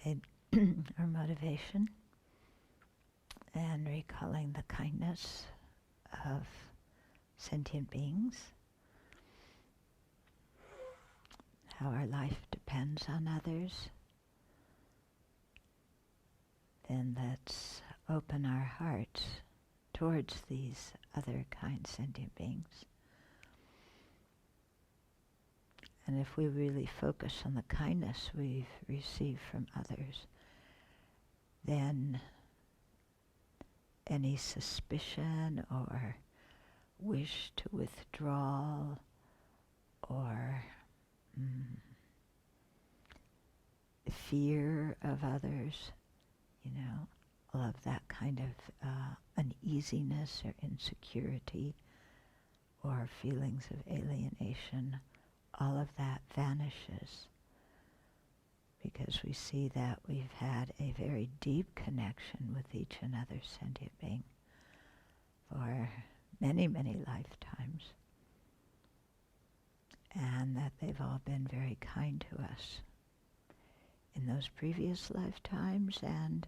guide or motivation, and recalling the kindness of sentient beings, how our life depends on others. Then let's open our hearts towards these other kind sentient beings. And if we really focus on the kindness we've received from others, then any suspicion or wish to withdraw or fear of others, all of that kind of uneasiness or insecurity or feelings of alienation, all of that vanishes because we see that we've had a very deep connection with each another sentient being for many, many lifetimes, and that they've all been very kind to us in those previous lifetimes, and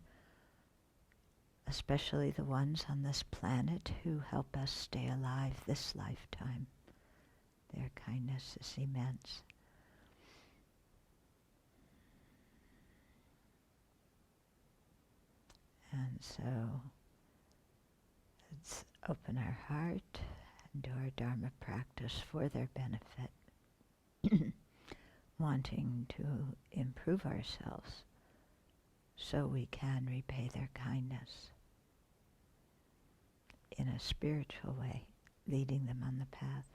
especially the ones on this planet who help us stay alive this lifetime. Their kindness is immense. And so let's open our heart and do our Dharma practice for their benefit, wanting to improve ourselves so we can repay their kindness in a spiritual way, leading them on the path.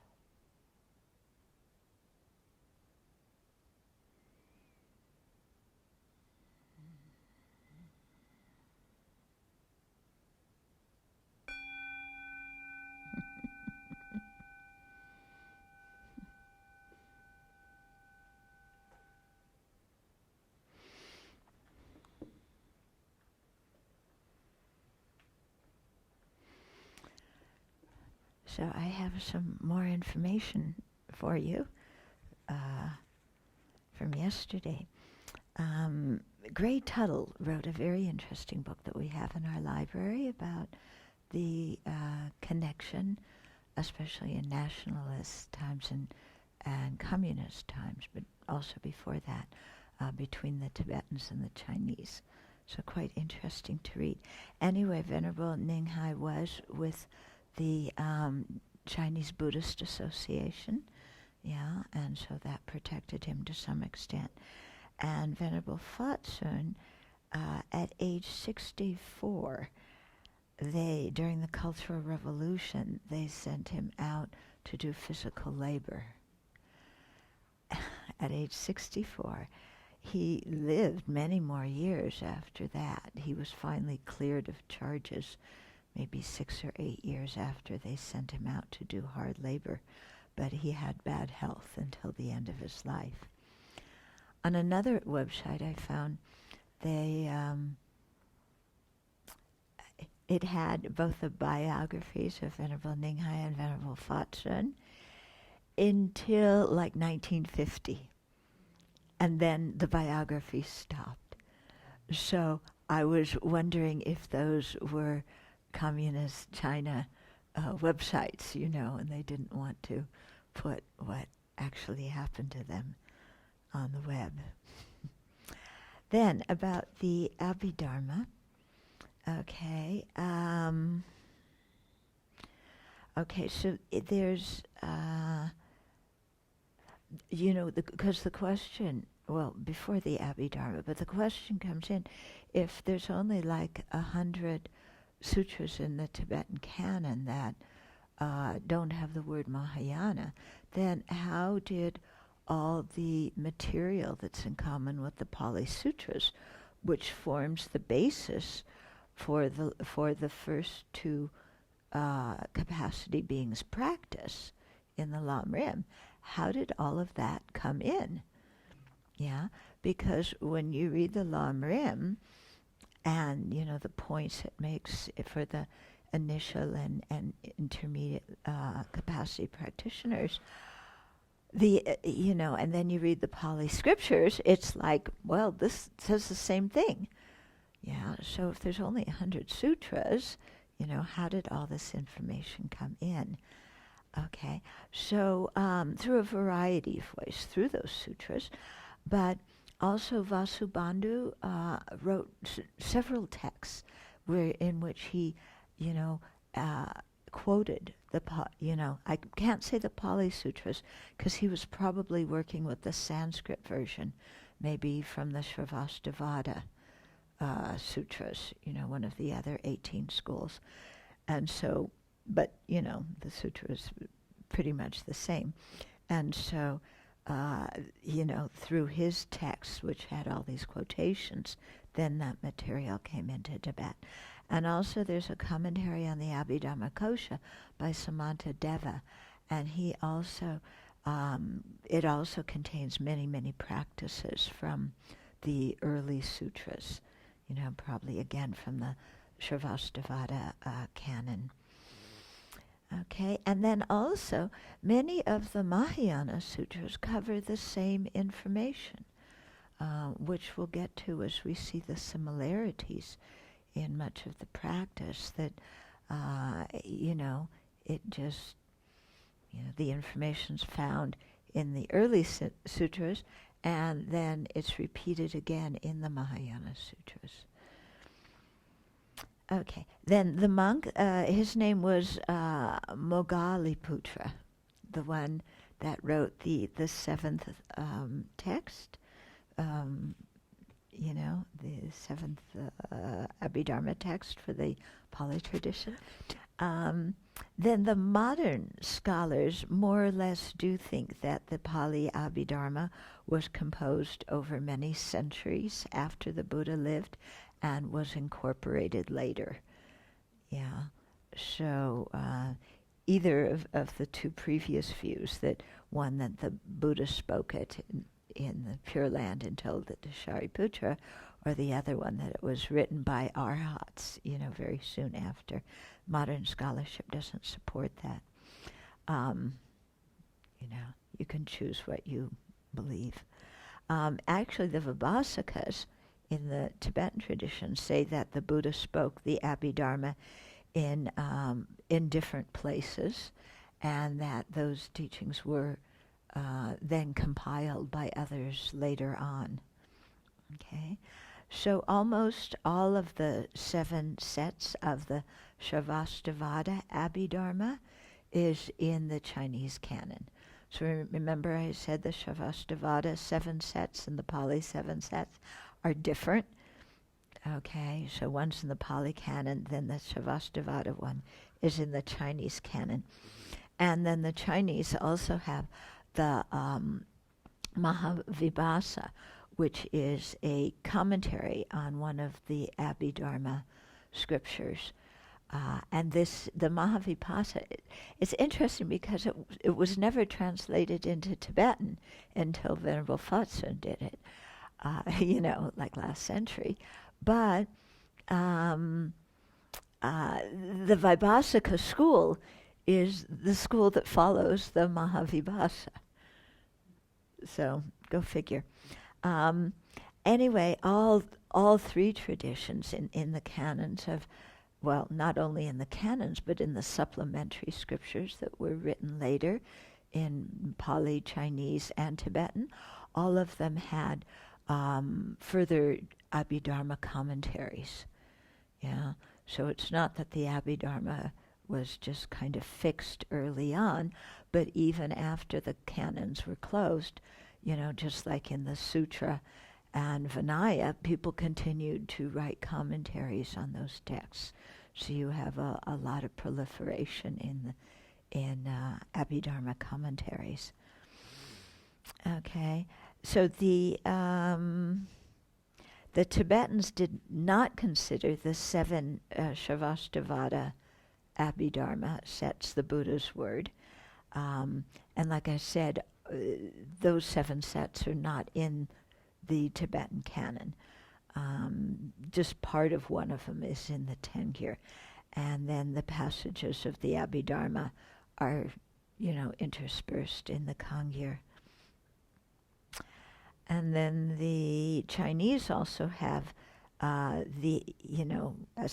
So I have some more information for you from yesterday. Gray Tuttle wrote a very interesting book that we have in our library about the connection, especially in nationalist times and communist times, but also before that, between the Tibetans and the Chinese. So quite interesting to read. Anyway, Venerable Ninghai was with the Chinese Buddhist Association, and so that protected him to some extent. And Venerable Fatsun, at age 64, during the Cultural Revolution, they sent him out to do physical labor. At age 64, he lived many more years after that. He was finally cleared of charges maybe 6 or 8 years after they sent him out to do hard labor, but he had bad health until the end of his life. On another website I found, it had both the biographies of Venerable Ninghai and Venerable Fatsun until like 1950, and then the biography stopped. So I was wondering if those were communist China websites, and they didn't want to put what actually happened to them on the web. Then about the Abbey Dharma. Okay. So there's, because the question, well, before the Abbey Dharma, but the question comes in, if there's only like 100 sutras in the Tibetan canon that don't have the word Mahayana, then how did all the material that's in common with the Pali Sutras, which forms the basis for the first two capacity beings practice in the Lam Rim, how did all of that come in? Yeah, because when you read the Lam Rim, and the points it makes for the initial and intermediate capacity practitioners, and then you read the Pali scriptures, it's like, well, this says the same thing. Yeah, so if there's only 100 sutras, how did all this information come in? Okay, so through a variety of ways, through those sutras, but also Vasubandhu wrote several texts in which he, quoted I can't say the Pali Sutras because he was probably working with the Sanskrit version, maybe from the Sravasti sutras, one of the other 18 schools. And so, but, the sutra is pretty much the same. And so, through his texts, which had all these quotations, then that material came into Tibet. And also there's a commentary on the Abhidharmakosha by Samanta Deva, and he also, it also contains many, many practices from the early sutras, probably again from the Sravastivada canon. Okay, and then also many of the Mahayana sutras cover the same information, which we'll get to as we see the similarities in much of the practice, that, it just, the information's found in the early sutras, and then it's repeated again in the Mahayana sutras. Okay, then the monk, his name was Mogaliputra, the one that wrote the seventh text, the seventh Abhidharma text for the Pali tradition. Then the modern scholars more or less do think that the Pali Abhidharma was composed over many centuries after the Buddha lived and was incorporated later. Yeah, so either of the two previous views, that one that the Buddha spoke it in the Pure Land and told it to Shariputra, or the other one that it was written by arhats, very soon after. Modern scholarship doesn't support that. You can choose what you believe. Actually, the Vibhasakas in the Tibetan tradition say that the Buddha spoke the Abhidharma in different places, and that those teachings were then compiled by others later on. Okay, so almost all of the 7 sets of the Sravastivada Abhidharma is in the Chinese canon. So remember I said the Sravastivada 7 sets and the Pali 7 sets are different. Okay, so one's in the Pali canon, then the Sravastivada one is in the Chinese canon. And then the Chinese also have the Mahavibhasa, which is a commentary on one of the Abhidharma scriptures. And the Mahavibhasa, it's interesting because it was never translated into Tibetan until Venerable Photsun did it, like last century. But the Vibhasika school is the school that follows the Mahavibhasa. So go figure. Anyway, all 3 traditions in the canons of, well, not only in the canons, but in the supplementary scriptures that were written later in Pali, Chinese, and Tibetan, all of them had further Abhidharma commentaries. Yeah, so it's not that the Abhidharma was just kind of fixed early on, but even after the canons were closed, just like in the Sutra and Vinaya, people continued to write commentaries on those texts. So you have a lot of proliferation in Abhidharma commentaries. Okay, so the Tibetans did not consider the 7 Sravastivada Abhidharma sets the Buddha's word. And like I said, those 7 sets are not in the Tibetan canon. Just part of one of them is in the Tengyur. And then the passages of the Abhidharma are, interspersed in the Kangyur. And then the Chinese also have as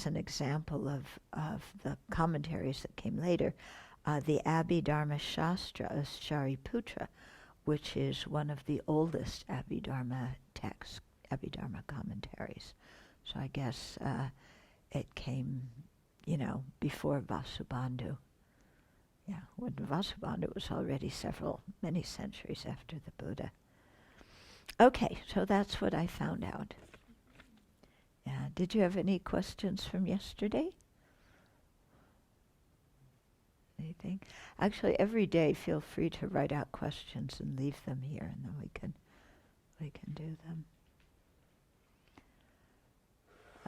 an example of the commentaries that came later, the Abbey Dharma Shastra of Shariputra, which is one of the oldest Abhidharma texts, Abhidharma commentaries. So I guess it came, before Vasubandhu. Yeah, when Vasubandhu was already many centuries after the Buddha. Okay, so that's what I found out. Yeah, did you have any questions from yesterday? Anything? Actually, every day feel free to write out questions and leave them here, and then we can do them.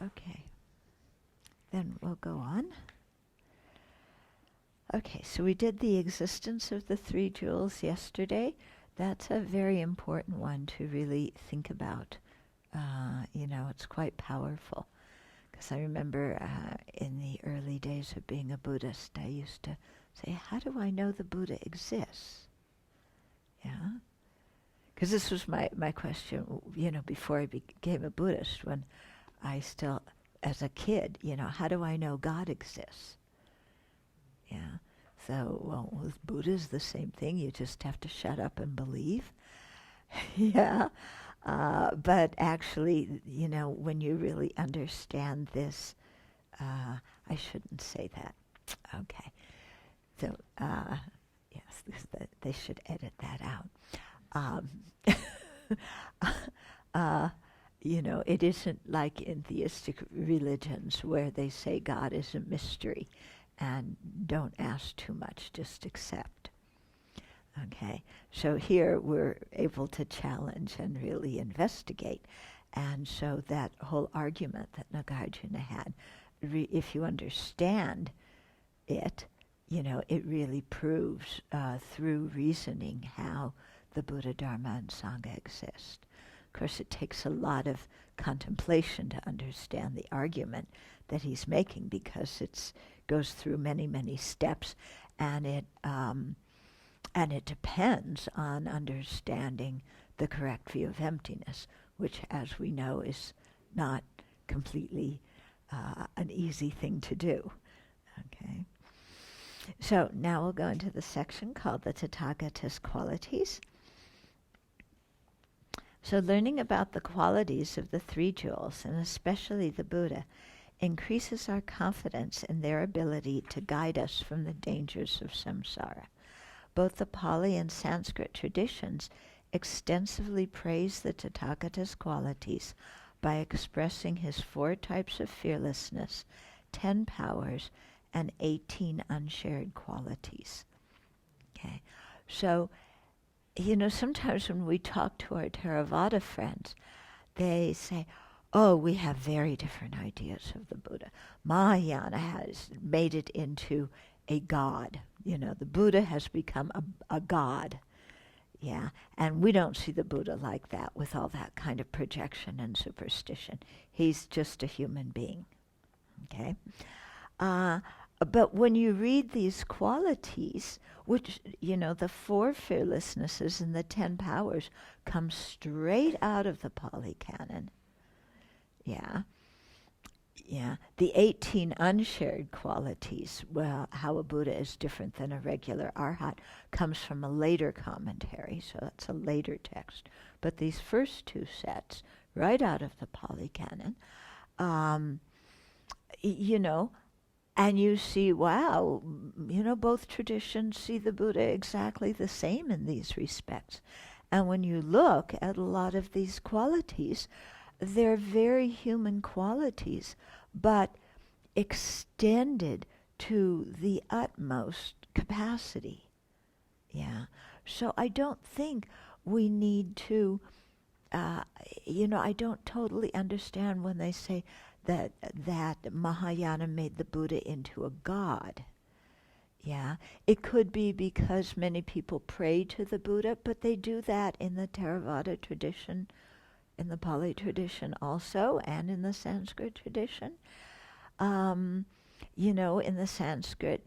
Okay. Then we'll go on. Okay, so we did the existence of the three jewels yesterday. That's a very important one to really think about. It's quite powerful. Because I remember in the early days of being a Buddhist, I used to say, how do I know the Buddha exists? Yeah? Because this was my question, before I became a Buddhist, when I still, as a kid, how do I know God exists? Yeah. So, with Buddha's the same thing. You just have to shut up and believe. Yeah. But actually, when you really understand this, I shouldn't say that. Okay. So, yes, they should edit that out. It isn't like in theistic religions where they say God is a mystery and don't ask too much, just accept. Okay, so here we're able to challenge and really investigate. And so that whole argument that Nagarjuna had, if you understand it, it really proves through reasoning how the Buddha, Dharma, and Sangha exist. Of course, it takes a lot of contemplation to understand the argument that he's making, because it goes through many, many steps, and it depends on understanding the correct view of emptiness, which, as we know, is not completely an easy thing to do. Okay. So now we'll go into the section called the Tathagata's qualities. So learning about the qualities of the three jewels, and especially the Buddha, increases our confidence in their ability to guide us from the dangers of samsara. Both the Pali and Sanskrit traditions extensively praise the Tathagata's qualities by expressing his 4 types of fearlessness, 10 powers, and 18 unshared qualities. Okay, so sometimes when we talk to our Theravada friends, they say, oh, we have very different ideas of the Buddha. Mahayana has made it into a god. The Buddha has become a god. Yeah, and we don't see the Buddha like that, with all that kind of projection and superstition. He's just a human being. Okay? But when you read these qualities, which, the 4 fearlessnesses and the 10 powers come straight out of the Pali Canon. Yeah. Yeah. The 18 unshared qualities, well, how a Buddha is different than a regular arhat, comes from a later commentary, so that's a later text. But these first 2 sets, right out of the Pali Canon, and you see, wow, both traditions see the Buddha exactly the same in these respects. And when you look at a lot of these qualities, they're very human qualities, but extended to the utmost capacity. Yeah. So I don't think we need to, I don't totally understand when they say that Mahayana made the Buddha into a god. Yeah, it could be because many people pray to the Buddha, but they do that in the Theravada tradition, in the Pali tradition also, and in the Sanskrit tradition. In the Sanskrit,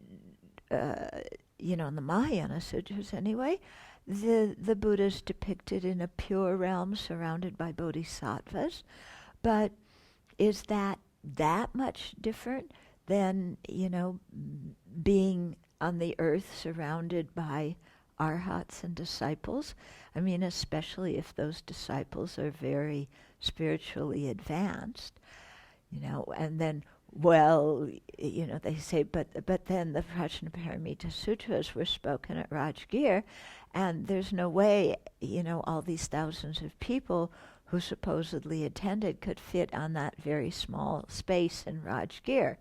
in the Mahayana Sutras anyway, the Buddha is depicted in a pure realm surrounded by bodhisattvas. But is that much different than, being on the earth surrounded by arhats and disciples? I mean, especially if those disciples are very spiritually advanced, and then, they say, but then the Prajnaparamita Sutras were spoken at Rajgir, and there's no way, all these thousands of people who supposedly attended could fit on that very small space in Rajgir.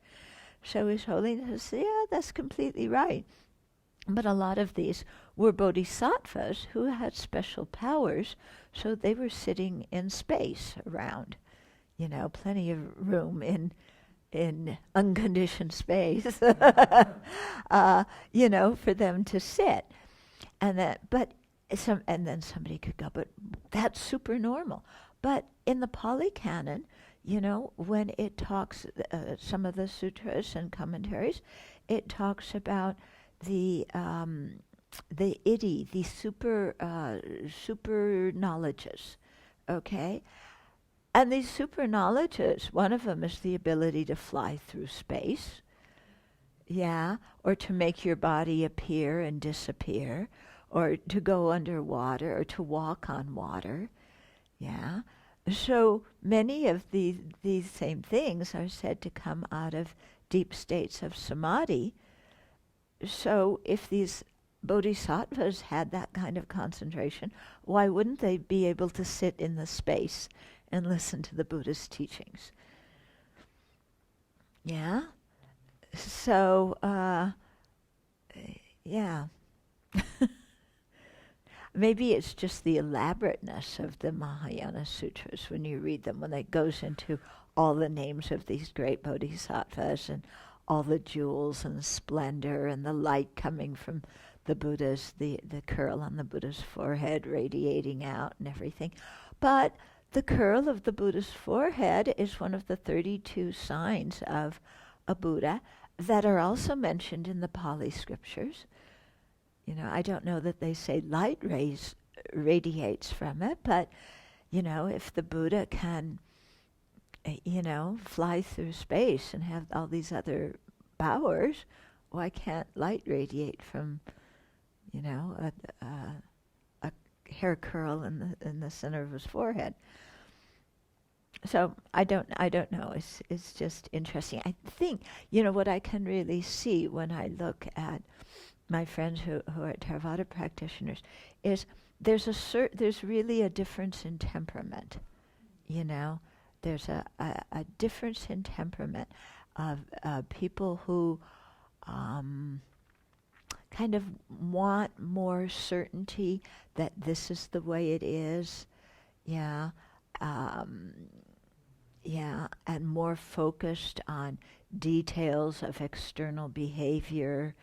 So His Holiness said, yeah, that's completely right. But a lot of these were bodhisattvas who had special powers, so they were sitting in space around, plenty of room in unconditioned space, for them to sit. And then somebody could go, but that's super normal. But in the Pali Canon, when it talks, some of the sutras and commentaries, it talks about the iddhi, the super knowledges, okay? And these super knowledges, one of them is the ability to fly through space, or to make your body appear and disappear, or to go underwater, or to walk on water, So many of these same things are said to come out of deep states of samadhi. So if these bodhisattvas had that kind of concentration, why wouldn't they be able to sit in the space and listen to the Buddha's teachings? So, maybe it's just the elaborateness of the Mahayana Sutras when you read them, when it goes into all the names of these great bodhisattvas and all the jewels and the splendor and the light coming from the Buddha's, the curl on the Buddha's forehead radiating out and everything. But the curl of the Buddha's forehead is one of the 32 signs of a Buddha that are also mentioned in the Pali scriptures. I don't know that they say light radiates from it, but, if the Buddha can, fly through space and have all these other powers, why can't light radiate from, a hair curl in the center of his forehead? So I don't know. It's just interesting. I think, what I can really see when I look at my friends who are Theravada practitioners is there's really a difference in temperament. There's a difference in temperament of people who kind of want more certainty that this is the way it is, and more focused on details of external behavior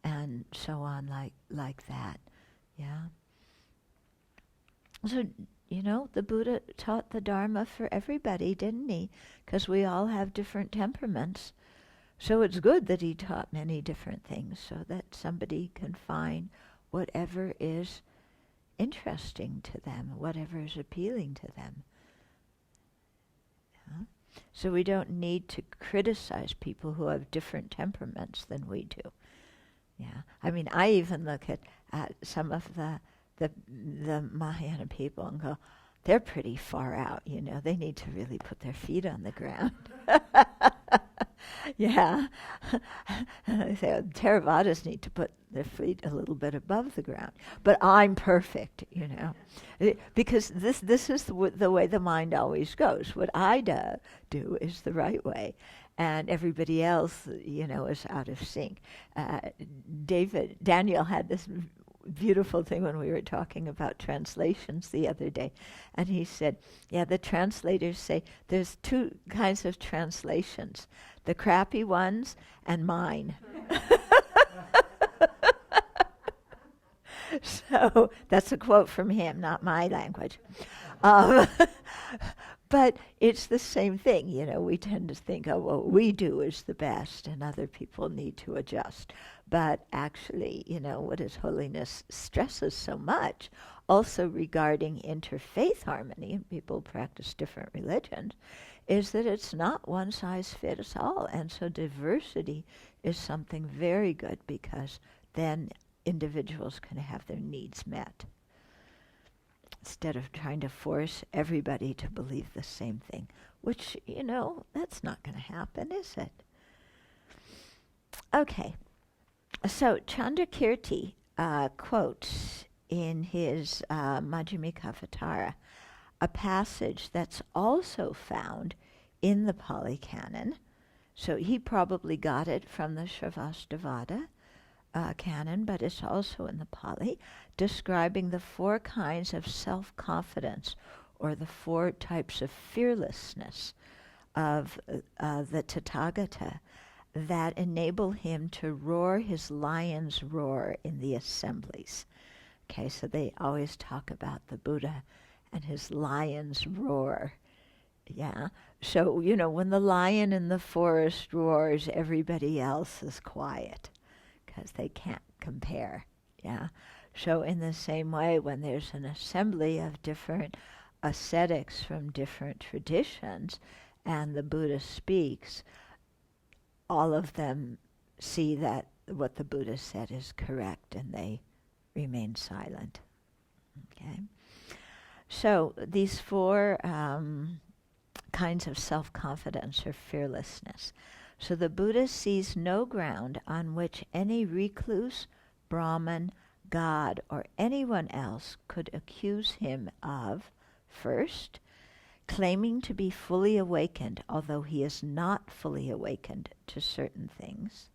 and so on, like that, So, the Buddha taught the Dharma for everybody, didn't he? Because we all have different temperaments. So it's good that he taught many different things so that somebody can find whatever is interesting to them, whatever is appealing to them. So we don't need to criticize people who have different temperaments than we do. I mean, I even look at some of the Mahayana people and go, they're pretty far out, they need to really put their feet on the ground. I say, Theravadas need to put their feet a little bit above the ground. But I'm perfect, because this is the way the mind always goes. What I do is the right way. And everybody else, is out of sync. Daniel had this beautiful thing when we were talking about translations the other day. And he said, the translators say there's two kinds of translations, the crappy ones and mine. So that's a quote from him, not my language. But it's the same thing, we tend to think, what we do is the best and other people need to adjust. But actually, what His Holiness stresses so much, also regarding interfaith harmony, and people practice different religions, is that it's not one size fits all. And so diversity is something very good, because then individuals can have their needs met, instead of trying to force everybody to believe the same thing, which, that's not going to happen, is it? Okay. So Chandrakirti quotes in his Madhyamikavatara a passage that's also found in the Pali Canon. So he probably got it from the Sravasti canon, but it's also in the Pali, describing the 4 kinds of self-confidence, or the 4 types of fearlessness of the Tathagatha, that enable him to roar his lion's roar in the assemblies. Okay, so they always talk about the Buddha and his lion's roar. Yeah, so, when the lion in the forest roars, everybody else is quiet, because they can't compare. Yeah, so in the same way, when there's an assembly of different ascetics from different traditions, and the Buddha speaks, all of them see that what the Buddha said is correct, and they remain silent. Okay? So these 4 kinds of self-confidence or fearlessness. So the Buddha sees no ground on which any recluse, Brahmin, God, or anyone else could accuse him of, first, claiming to be fully awakened, although he is not fully awakened to certain things.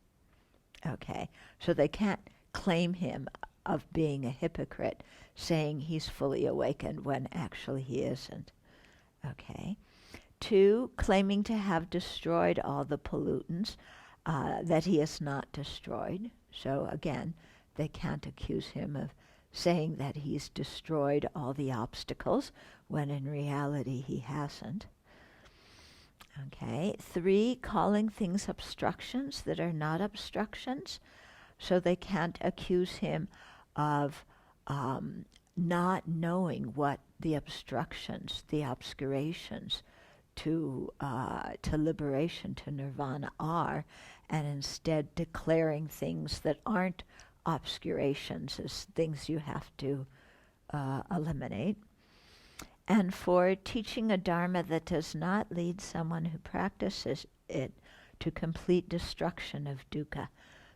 Okay, so they can't claim him of being a hypocrite, saying he's fully awakened when actually he isn't. Okay. 2, claiming to have destroyed all the pollutants that he has not destroyed. So again, they can't accuse him of saying that he's destroyed all the obstacles, when in reality he hasn't. Okay. 3, calling things obstructions that are not obstructions. So they can't accuse him of not knowing what the obstructions, the obscurations to liberation, to nirvana are, and instead declaring things that aren't obscurations as things you have to eliminate. And 4, teaching a dharma that does not lead someone who practices it to complete destruction of dukkha.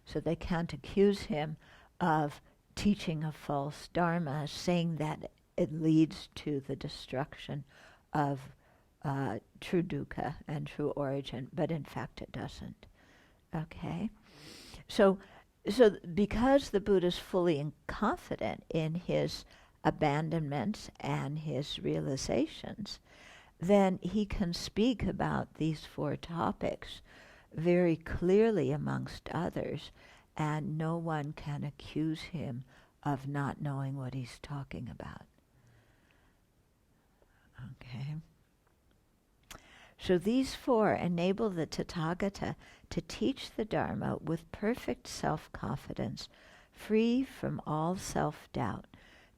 So they can't accuse him of teaching a false dharma, saying that it leads to the destruction of true dukkha and true origin, but in fact it doesn't. Okay? So because the Buddha is fully confident in his abandonments and his realizations, then he can speak about these 4 topics very clearly amongst others, and no one can accuse him of not knowing what he's talking about. Okay. So these 4 enable the Tathagata to teach the Dharma with perfect self-confidence, free from all self-doubt,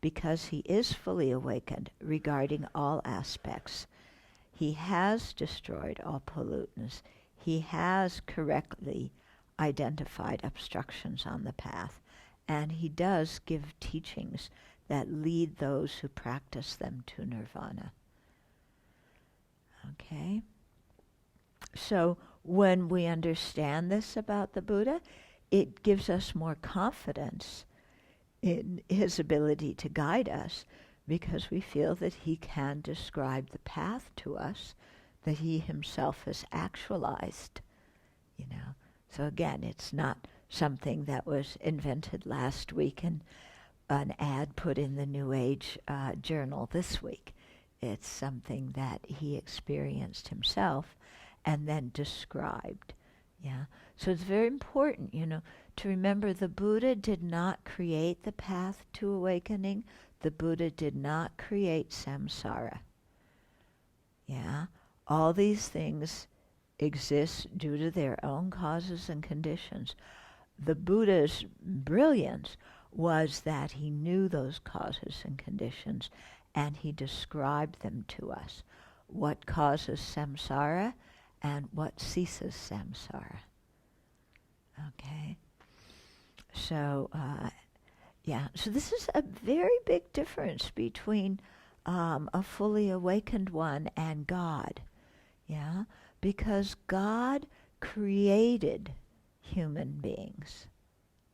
because he is fully awakened regarding all aspects. He has destroyed all pollutants. He has correctly identified obstructions on the path, and he does give teachings that lead those who practice them to nirvana. Okay? So when we understand this about the Buddha, it gives us more confidence in his ability to guide us, because we feel that he can describe the path to us that he himself has actualized. So again, it's not something that was invented last week and an ad put in the New Age journal this week. It's something that he experienced himself and then described. Yeah. So it's very important, to remember the Buddha did not create the path to awakening. The Buddha did not create samsara. Yeah. All these things exist due to their own causes and conditions. the Buddha's brilliance was that he knew those causes and conditions, and he described them to us. What causes samsara and what ceases samsara. Okay? So, so this is a very big difference between a fully awakened one and God. Yeah? Because God created human beings.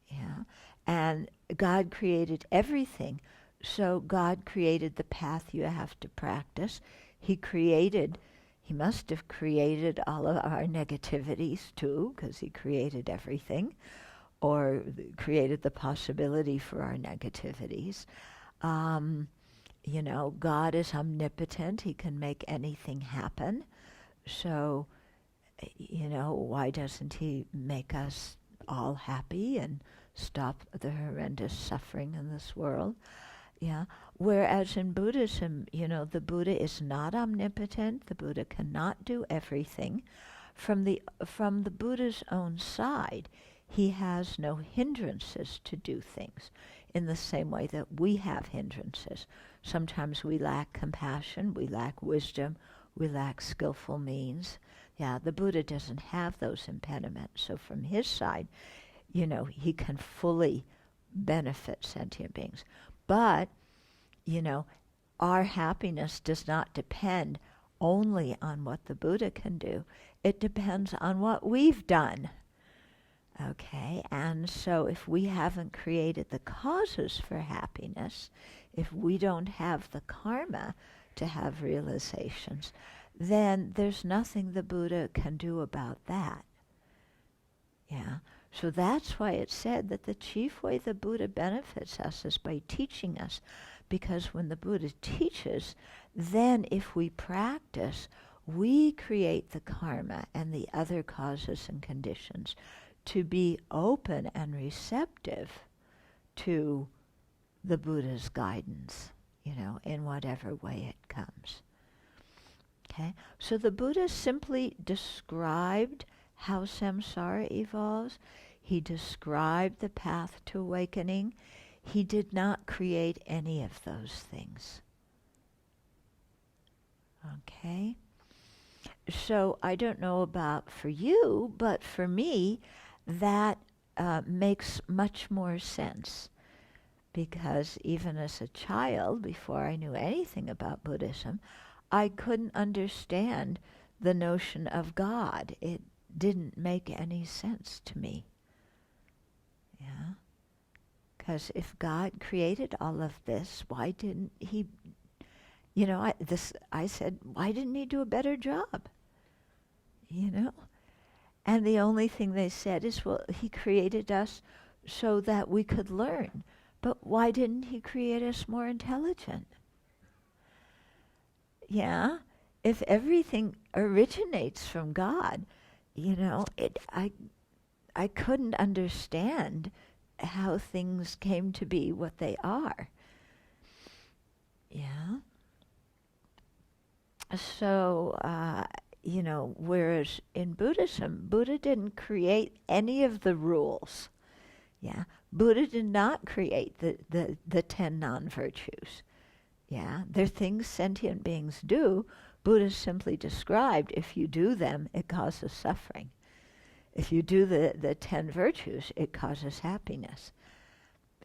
Yeah? And God created everything. So God created the path you have to practice. He must have created all of our negativities too, because he created everything, or created the possibility for our negativities. God is omnipotent. He can make anything happen. So, why doesn't he make us all happy and stop the horrendous suffering in this world? Yeah. Whereas in Buddhism, the Buddha is not omnipotent. The Buddha cannot do everything. From the Buddha's own side, he has no hindrances to do things in the same way that we have hindrances. Sometimes we lack compassion, we lack wisdom, we lack skillful means. Yeah, the Buddha doesn't have those impediments. So from his side, he can fully benefit sentient beings. But, our happiness does not depend only on what the Buddha can do. It depends on what we've done. Okay, and so if we haven't created the causes for happiness, if we don't have the karma to have realizations, then there's nothing the Buddha can do about that. Yeah, so that's why it's said that the chief way the Buddha benefits us is by teaching us, because when the Buddha teaches, then if we practice, we create the karma and the other causes and conditions to be open and receptive to the Buddha's guidance, in whatever way it comes. Okay? So the Buddha simply described how samsara evolves. He described the path to awakening. He did not create any of those things. Okay? So I don't know about for you, but for me, that makes much more sense, because even as a child, before I knew anything about Buddhism, I couldn't understand the notion of God. It didn't make any sense to me. Yeah? Because if God created all of this, why didn't he, I said, why didn't he do a better job? And the only thing they said is, well, he created us so that we could learn. But why didn't he create us more intelligent? Yeah? If everything originates from God, I couldn't understand how things came to be what they are. Yeah? So, whereas in Buddhism, Buddha didn't create any of the rules. Yeah, Buddha did not create the 10 non-virtues. Yeah, they're things sentient beings do. Buddha simply described, if you do them, it causes suffering. If you do the 10 virtues, it causes happiness.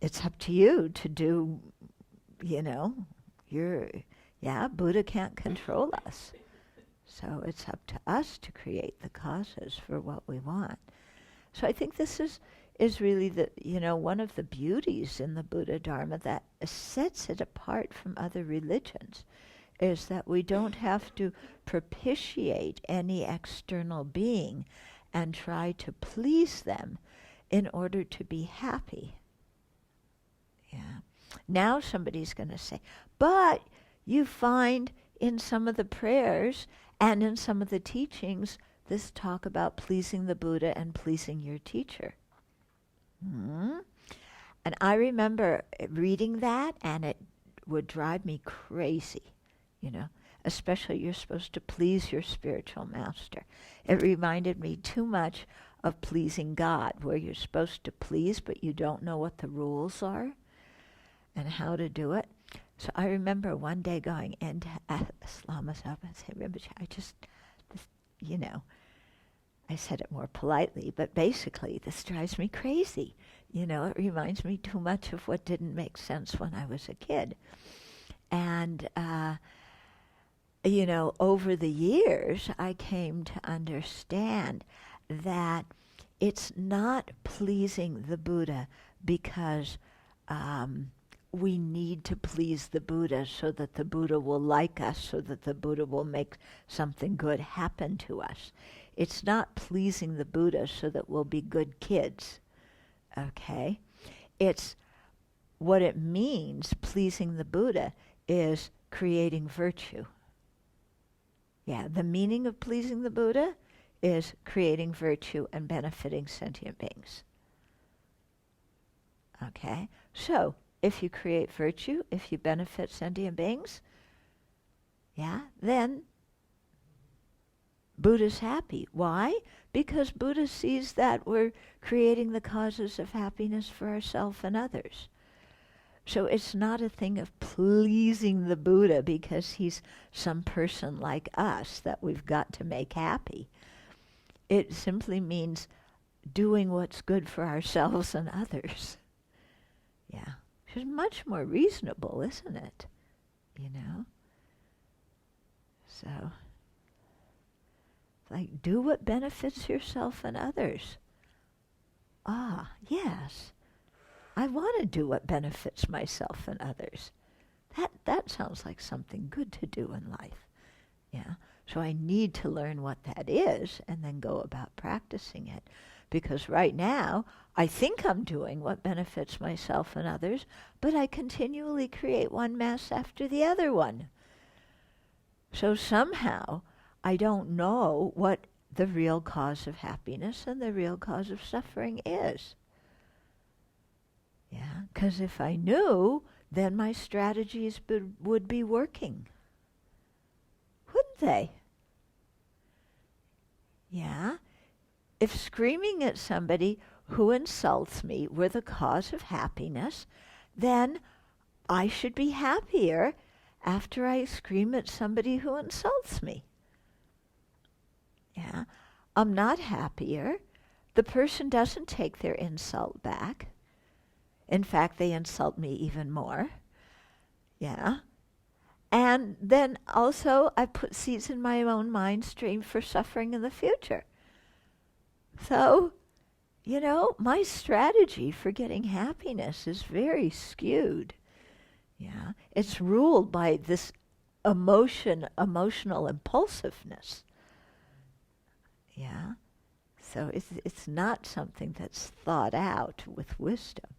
It's up to you to do, Buddha can't control us. So it's up to us to create the causes for what we want. So I think this is really one of the beauties in the Buddha Dharma that sets it apart from other religions, is that we don't have to propitiate any external being and try to please them in order to be happy. Yeah. Now somebody's going to say, but you find in some of the prayers and in some of the teachings this talk about pleasing the Buddha and pleasing your teacher. And I remember reading that, and it would drive me crazy, especially you're supposed to please your spiritual master. It reminded me too much of pleasing God, where you're supposed to please, but you don't know what the rules are and how to do it. So I remember one day going into Islamazad and saying, I just, this, I said it more politely, but basically this drives me crazy. It reminds me too much of what didn't make sense when I was a kid. And, over the years, I came to understand that it's not pleasing the Buddha because we need to please the Buddha so that the Buddha will like us, so that the Buddha will make something good happen to us. It's not pleasing the Buddha so that we'll be good kids, okay? It's what it means, pleasing the Buddha, is creating virtue. Yeah, the meaning of pleasing the Buddha is creating virtue and benefiting sentient beings. Okay? So, if you create virtue, if you benefit sentient beings, then Buddha's happy. Why? Because Buddha sees that we're creating the causes of happiness for ourselves and others. So it's not a thing of pleasing the Buddha because he's some person like us that we've got to make happy. It simply means doing what's good for ourselves and others. Yeah. Which is much more reasonable, isn't it? So, like, do what benefits yourself and others. Ah, yes. I want to do what benefits myself and others. That sounds like something good to do in life. Yeah. So I need to learn what that is and then go about practicing it. Because right now, I think I'm doing what benefits myself and others, but I continually create one mess after the other one. So somehow, I don't know what the real cause of happiness and the real cause of suffering is. Yeah, because if I knew, then my strategies would be working. Wouldn't they? Yeah. If screaming at somebody who insults me were the cause of happiness, then I should be happier after I scream at somebody who insults me. Yeah. I'm not happier. The person doesn't take their insult back. In fact, they insult me even more. Yeah. And then also I put seeds in my own mind stream for suffering in the future. So, my strategy for getting happiness is very skewed. Yeah. It's ruled by this emotional impulsiveness. Yeah. So it's not something that's thought out with wisdom.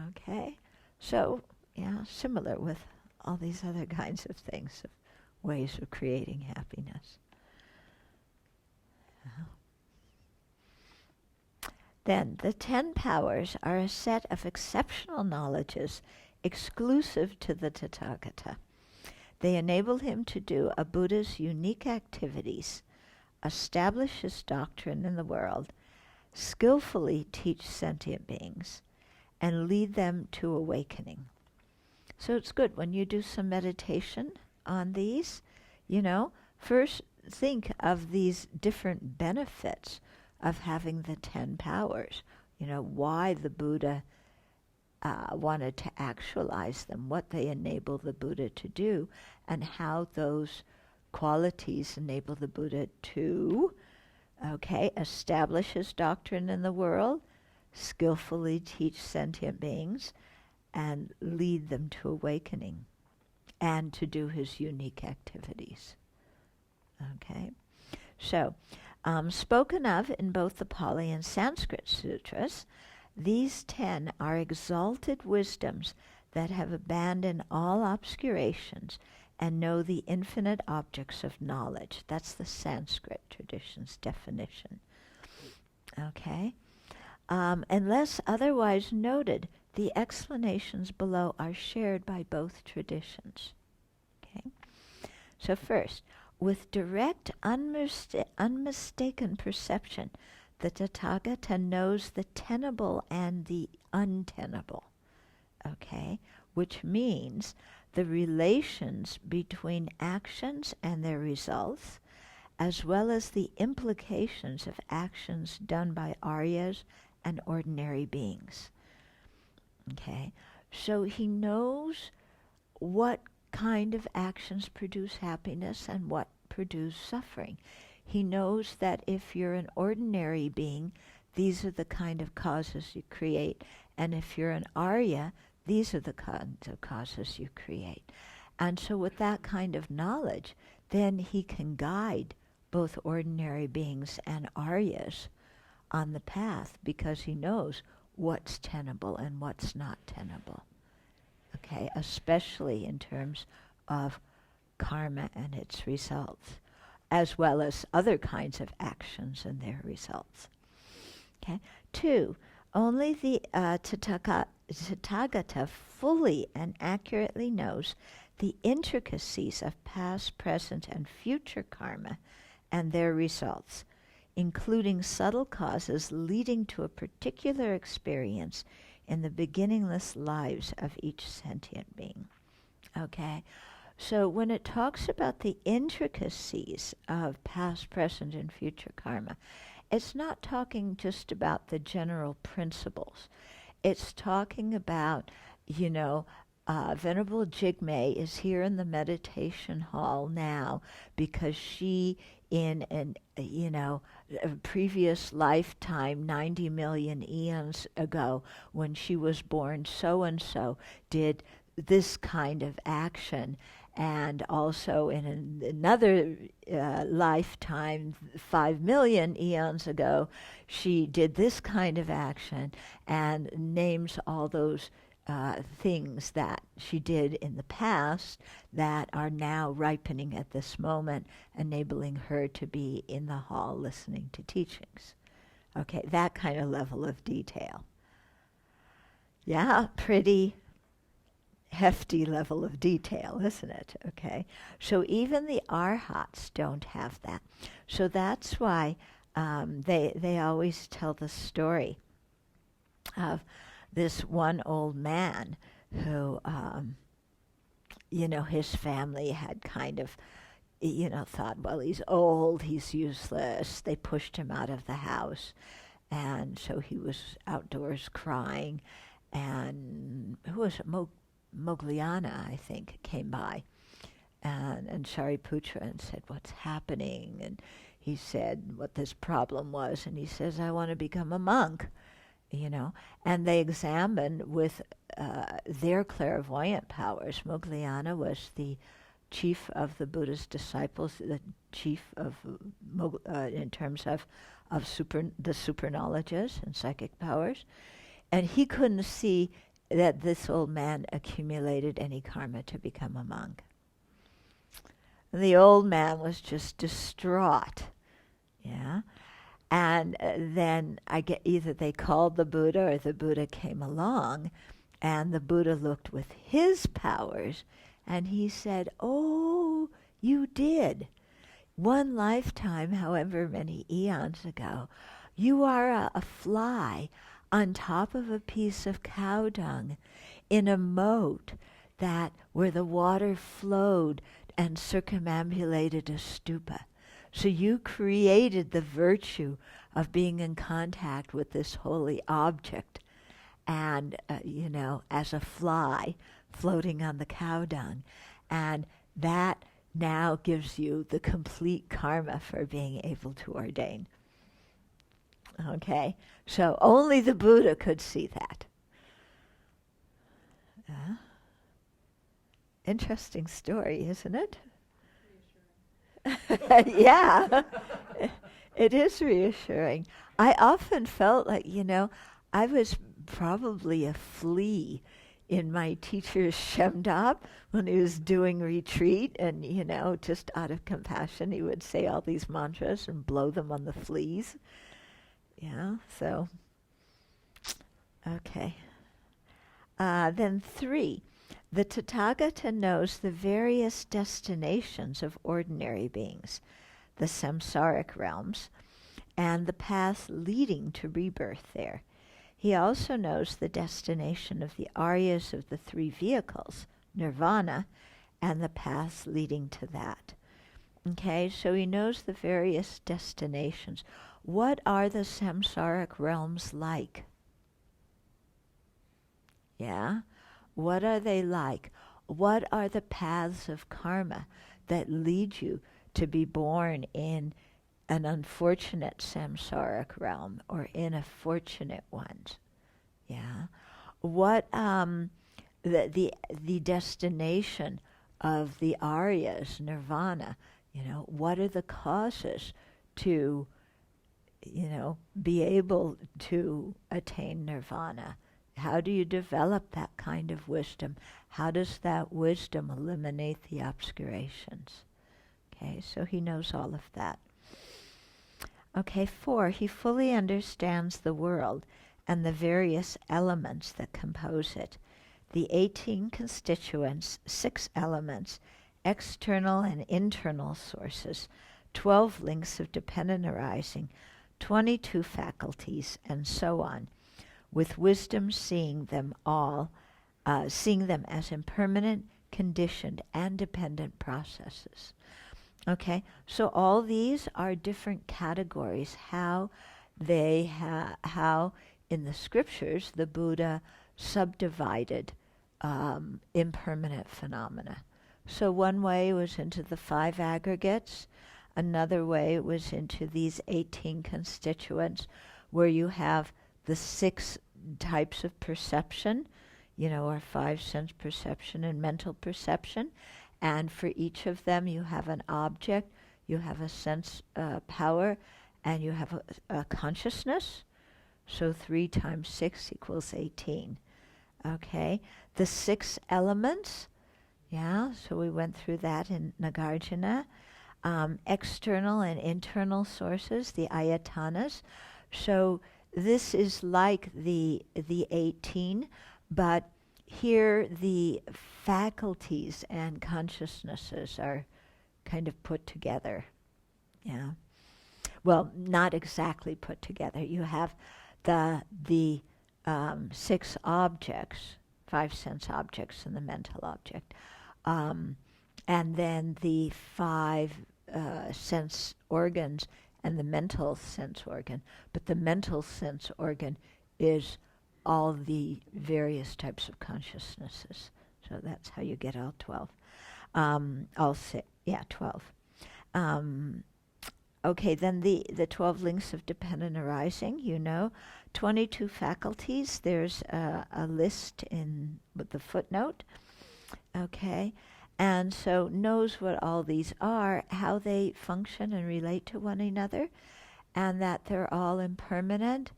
Okay, so similar with all these other kinds of things, of ways of creating happiness. Then the 10 powers are a set of exceptional knowledges exclusive to the Tathagatha. They enable him to do a Buddha's unique activities, establish his doctrine in the world, skillfully teach sentient beings, and lead them to awakening. So it's good when you do some meditation on these, first think of these different benefits of having the 10 powers, why the Buddha wanted to actualize them, what they enable the Buddha to do, and how those qualities enable the Buddha to establish his doctrine in the world, skillfully teach sentient beings, and lead them to awakening, and to do his unique activities. Okay? So, spoken of in both the Pali and Sanskrit sutras, these 10 are exalted wisdoms that have abandoned all obscurations and know the infinite objects of knowledge. That's the Sanskrit tradition's definition. Okay? Unless otherwise noted, the explanations below are shared by both traditions. Okay? So first, with direct, unmistaken perception, the Tathagata knows the tenable and the untenable, okay? Which means the relations between actions and their results, as well as the implications of actions done by Aryas and ordinary beings. Okay? So he knows what kind of actions produce happiness and what produce suffering. He knows that if you're an ordinary being, these are the kind of causes you create. And if you're an Arya, these are the kinds of causes you create. And so with that kind of knowledge, then he can guide both ordinary beings and Aryas on the path, because he knows what's tenable and what's not tenable. Okay, especially in terms of karma and its results, as well as other kinds of actions and their results. Okay. 2, only the Tathagata fully and accurately knows the intricacies of past, present, and future karma and their results, including subtle causes leading to a particular experience in the beginningless lives of each sentient being. Okay? So when it talks about the intricacies of past, present, and future karma, it's not talking just about the general principles. It's talking about, Venerable Jigme is here in the meditation hall now because she, in a previous lifetime, 90 million eons ago, when she was born, so-and-so did this kind of action. And also in another lifetime, 5 million eons ago, she did this kind of action, and names all those things that she did in the past that are now ripening at this moment, enabling her to be in the hall listening to teachings. Okay, that kind of level of detail. Yeah, pretty hefty level of detail, isn't it? Okay, so even the arhats don't have that. So that's why they always tell the story of this one old man who, his family had kind of, thought, well, he's old, he's useless. They pushed him out of the house, and so he was outdoors crying. And who was it? Mogliana, I think, came by, and Shariputra, and said, what's happening? And he said what this problem was, and he says, I want to become a monk, and they examined with their clairvoyant powers. Mogliana was the chief of the Buddha's disciples, the chief of, in terms of the super knowledges and psychic powers, and he couldn't see that this old man accumulated any karma to become a monk. And the old man was just distraught, yeah. And then either they called the Buddha or the Buddha came along, and the Buddha looked with his powers, and he said, oh, you did. One lifetime, however many eons ago, you are a fly on top of a piece of cow dung in a moat where the water flowed and circumambulated a stupa. So you created the virtue of being in contact with this holy object, and, as a fly floating on the cow dung. And that now gives you the complete karma for being able to ordain. Okay? So only the Buddha could see that. Interesting story, isn't it? Yeah, it is reassuring. I often felt like, I was probably a flea in my teacher's Shemdab when he was doing retreat, and, just out of compassion, he would say all these mantras and blow them on the fleas. Yeah, so, okay. Then 3, The Tathagata knows the various destinations of ordinary beings, the samsaric realms, and the path leading to rebirth there. He also knows the destination of the Aryas of the three vehicles, nirvana, and the paths leading to that. Okay, so he knows the various destinations. What are the samsaric realms like? Yeah? What are they like? What are the paths of karma that lead you to be born in an unfortunate samsaric realm or in a fortunate one? Yeah? What the destination of the Aryas, nirvana, what are the causes to, be able to attain nirvana? How do you develop that kind of wisdom? How does that wisdom eliminate the obscurations? Okay, so he knows all of that. Okay, 4, he fully understands the world and the various elements that compose it. The 18 constituents, 6 elements, external and internal sources, 12 links of dependent arising, 22 faculties, and so on, with wisdom seeing them as impermanent, conditioned, and dependent processes. Okay, so all these are different categories, how in the scriptures the Buddha subdivided impermanent phenomena. So one way was into the 5 aggregates, another way was into these 18 constituents, where you have the 6 types of perception, or 5 sense perception and mental perception. And for each of them, you have an object, you have a sense power, and you have a consciousness. So 3 times 6 equals 18. Okay, the 6 elements, so we went through that in Nagarjuna. External and internal sources, the ayatanas. So this is like the 18, but here the faculties and consciousnesses are kind of put together. Yeah. Well, not exactly put together. You have the 6 objects, 5 sense objects and the mental object, and then the 5 sense organs and the mental sense organ. But the mental sense organ is all the various types of consciousnesses. So that's how you get all 12. 12. Okay, then the 12 links of dependent arising, 22 faculties. There's a list with the footnote. Okay, and so knows what all these are, how they function and relate to one another, and that they're all impermanent,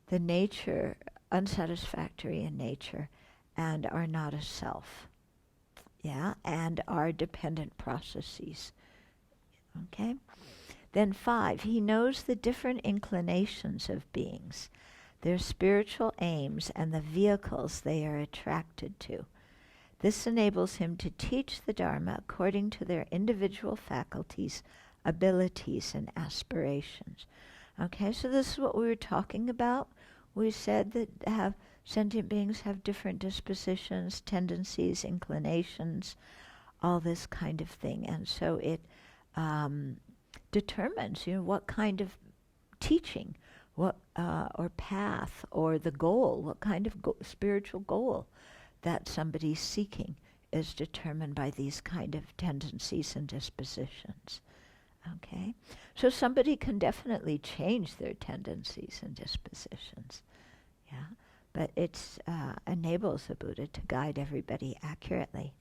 the nature, unsatisfactory in nature, and are not a self. Yeah, and are dependent processes. Okay? Then 5, he knows the different inclinations of beings, their spiritual aims, and the vehicles they are attracted to. This enables him to teach the Dharma according to their individual faculties, abilities, and aspirations. Okay, so this is what we were talking about. We said that sentient beings have different dispositions, tendencies, inclinations, all this kind of thing. And so it determines, what kind of teaching, or path, or the goal, what kind of spiritual goal that somebody's seeking is determined by these kind of tendencies and dispositions. Okay? So somebody can definitely change their tendencies and dispositions. Yeah? But it enables the Buddha to guide everybody accurately.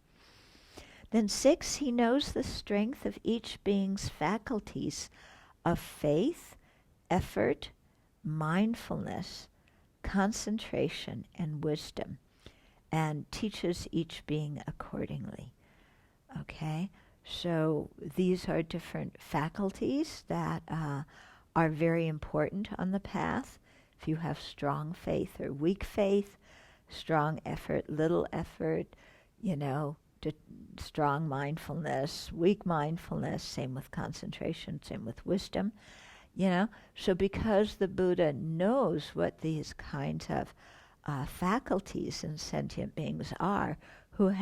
Then 6, he knows the strength of each being's faculties of faith, effort, mindfulness, concentration, and wisdom, and teaches each being accordingly. Okay? So these are different faculties that are very important on the path. If you have strong faith or weak faith, strong effort, little effort, strong mindfulness, weak mindfulness, same with concentration, same with wisdom, So because the Buddha knows what these kinds of faculties in sentient beings are, who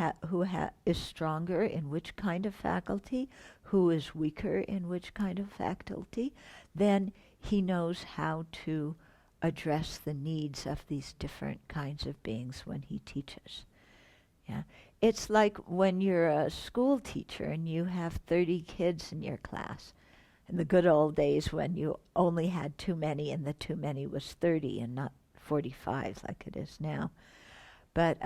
is stronger in which kind of faculty, who is weaker in which kind of faculty, then he knows how to address the needs of these different kinds of beings when he teaches. Yeah, it's like when you're a school teacher and you have 30 kids in your class. In the good old days when you only had too many and the too many was 30 and not 45 like it is now. But,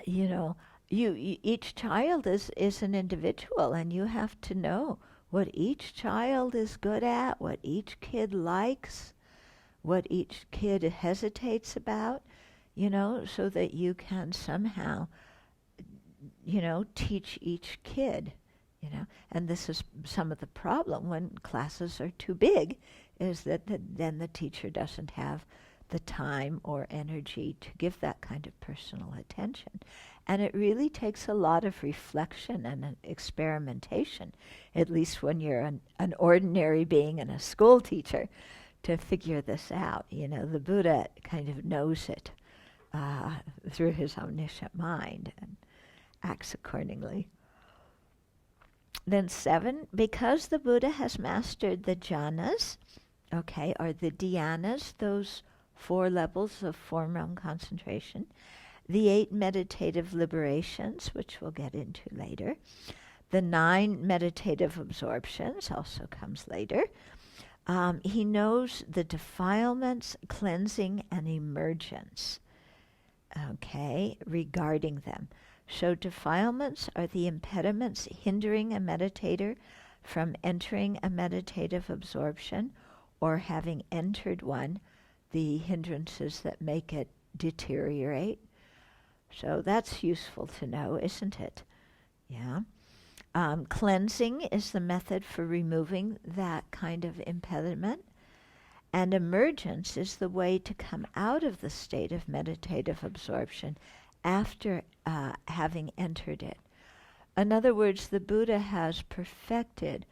each child is an individual, and you have to know what each child is good at, what each kid likes, what each kid hesitates about, so that you can somehow, teach each kid, And this is some of the problem when classes are too big, is that then the teacher doesn't have the time or energy to give that kind of personal attention. And it really takes a lot of reflection and experimentation, at least when you're an ordinary being and a school teacher, to figure this out. The Buddha kind of knows it through his omniscient mind and acts accordingly. Then 7, because the Buddha has mastered the jhanas, or the dhyanas, those 4 levels of form realm concentration, the 8 meditative liberations, which we'll get into later, the 9 meditative absorptions also comes later. He knows the defilements, cleansing, and emergence, regarding them. So defilements are the impediments hindering a meditator from entering a meditative absorption or having entered one, the hindrances that make it deteriorate. So that's useful to know, isn't it? Yeah. Cleansing is the method for removing that kind of impediment. And emergence is the way to come out of the state of meditative absorption after having entered it. In other words, the Buddha has perfected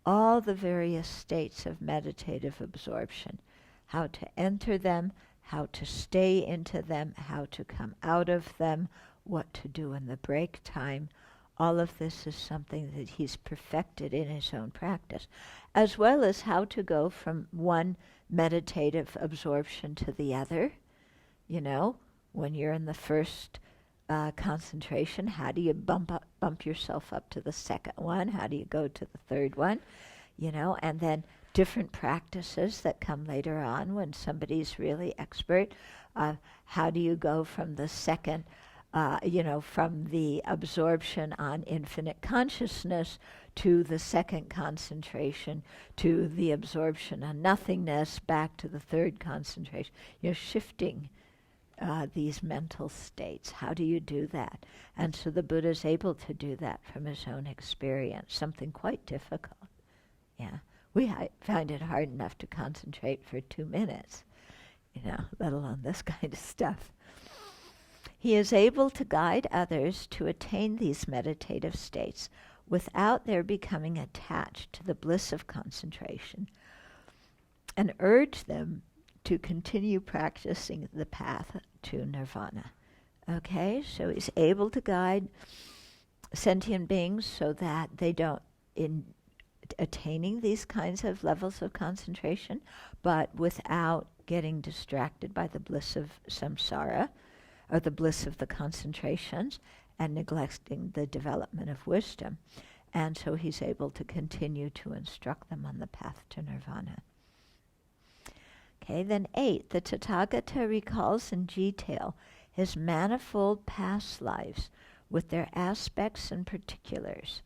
all the various states of meditative absorption, how to enter them, how to stay into them, how to come out of them, what to do in the break time. All of this is something that he's perfected in his own practice, as well as how to go from one meditative absorption to the other. When you're in the first concentration, how do you bump yourself up to the second one? How do you go to the third one? And then different practices that come later on when somebody's really expert. How do you go from the second, from the absorption on infinite consciousness to the second concentration, to the absorption on nothingness, back to the third concentration. Shifting these mental states. How do you do that? And so the Buddha's able to do that from his own experience, something quite difficult. Yeah. We find it hard enough to concentrate for 2 minutes, let alone this kind of stuff. He is able to guide others to attain these meditative states without their becoming attached to the bliss of concentration, and urge them to continue practicing the path to nirvana. So he's able to guide sentient beings so that they don't, in attaining these kinds of levels of concentration, but without getting distracted by the bliss of samsara, or the bliss of the concentrations, and neglecting the development of wisdom. And so he's able to continue to instruct them on the path to nirvana. Then 8, the Tathagata recalls in detail his manifold past lives with their aspects and particulars.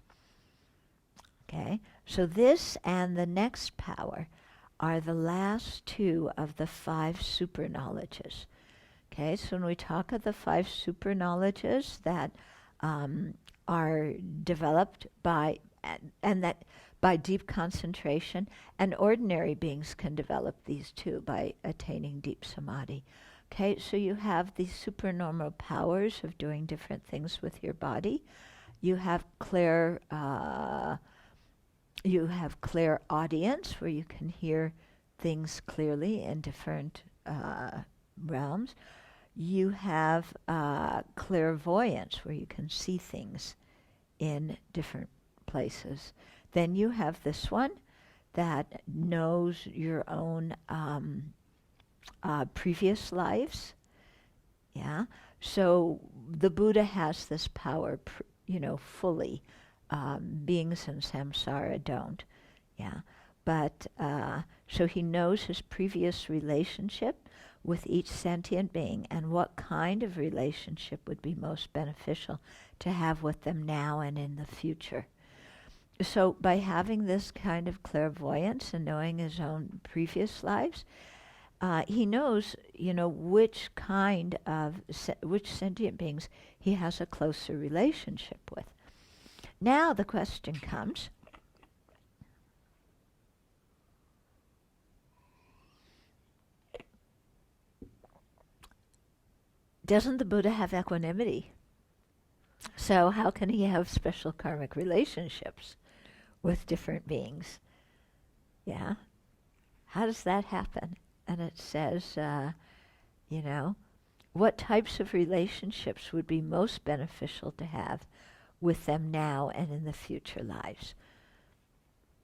So this and the next power are the last 2 of the 5 super knowledges. So when we talk of the 5 super knowledges that are developed by, and that by deep concentration, and ordinary beings can develop these too by attaining deep samadhi. Okay, so you have these supernormal powers of doing different things with your body. You have clairaudience, where you can hear things clearly in different realms. You have clairvoyance, where you can see things in different places. Then you have this one that knows your own previous lives. Yeah. So the Buddha has this power, fully. Beings in samsara don't. Yeah. But so he knows his previous relationship with each sentient being and what kind of relationship would be most beneficial to have with them now and in the future. So by having this kind of clairvoyance and knowing his own previous lives, he knows, which sentient beings he has a closer relationship with. Now the question comes, doesn't the Buddha have equanimity? So how can he have special karmic relationships with different beings? Yeah. How does that happen? And it says, what types of relationships would be most beneficial to have with them now and in the future lives?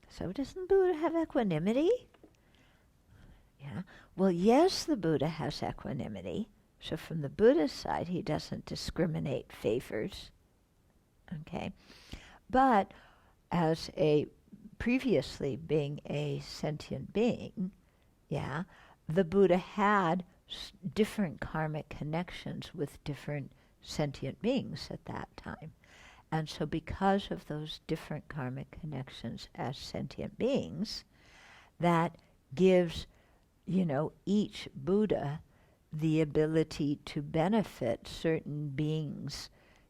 So doesn't Buddha have equanimity? Yeah. Well, yes, the Buddha has equanimity. So from the Buddha's side, he doesn't discriminate favors. Okay. But as previously being a sentient being, yeah, the Buddha had different karmic connections with different sentient beings at that time. And so because of those different karmic connections as sentient beings, that gives, each Buddha the ability to benefit certain beings,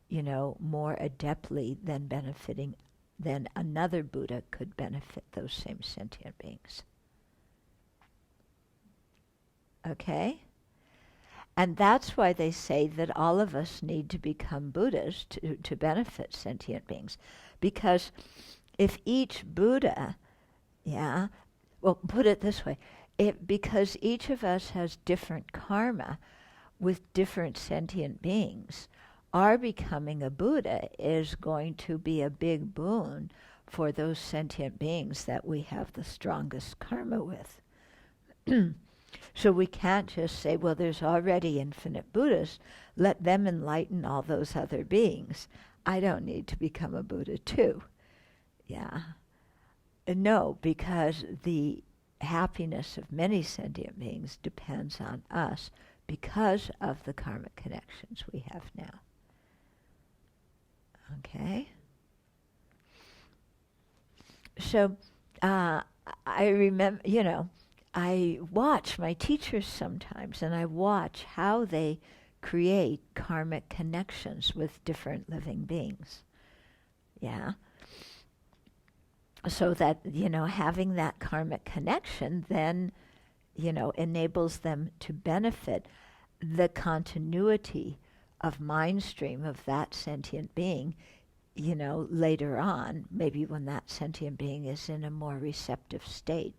more adeptly than another Buddha could benefit those same sentient beings. Okay? And that's why they say that all of us need to become Buddhas to benefit sentient beings. Because if each Buddha, put it this way, because each of us has different karma with different sentient beings, our becoming a Buddha is going to be a big boon for those sentient beings that we have the strongest karma with. So we can't just say, well, there's already infinite Buddhas, let them enlighten all those other beings. I don't need to become a Buddha too. Yeah. No, because the happiness of many sentient beings depends on us because of the karmic connections we have now. Okay? So I remember, I watch my teachers sometimes, and I watch how they create karmic connections with different living beings. Yeah. So that, having that karmic connection then, enables them to benefit the continuity of mind stream of that sentient being, later on, maybe when that sentient being is in a more receptive state.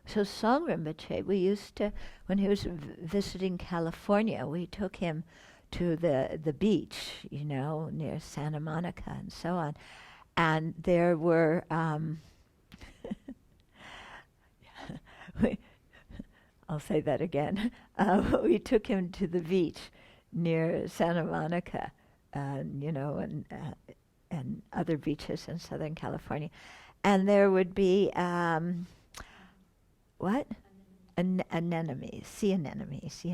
So Song Rinpoche, we used to, when he was visiting California, we took him to the beach, near Santa Monica and so on. And there were, I'll say that again. We took him to the beach near Santa Monica, and other beaches in Southern California. And there would be, anemones, sea anemones,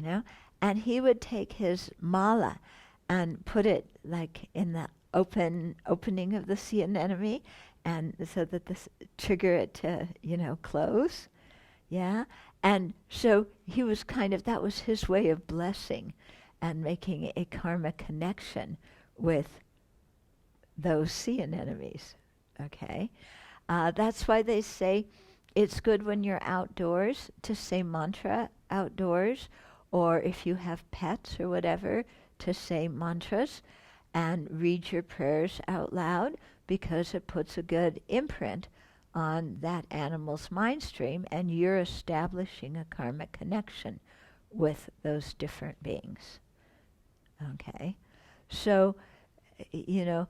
and he would take his mala and put it like in the opening of the sea anemone, and so that trigger it to, close. Yeah. And so he was that was his way of blessing and making a karma connection with those sea anemones. Okay. That's why they say it's good when you're outdoors to say mantra outdoors, or if you have pets or whatever, to say mantras and read your prayers out loud, because it puts a good imprint on that animal's mind stream, and you're establishing a karmic connection with those different beings. Okay? So, you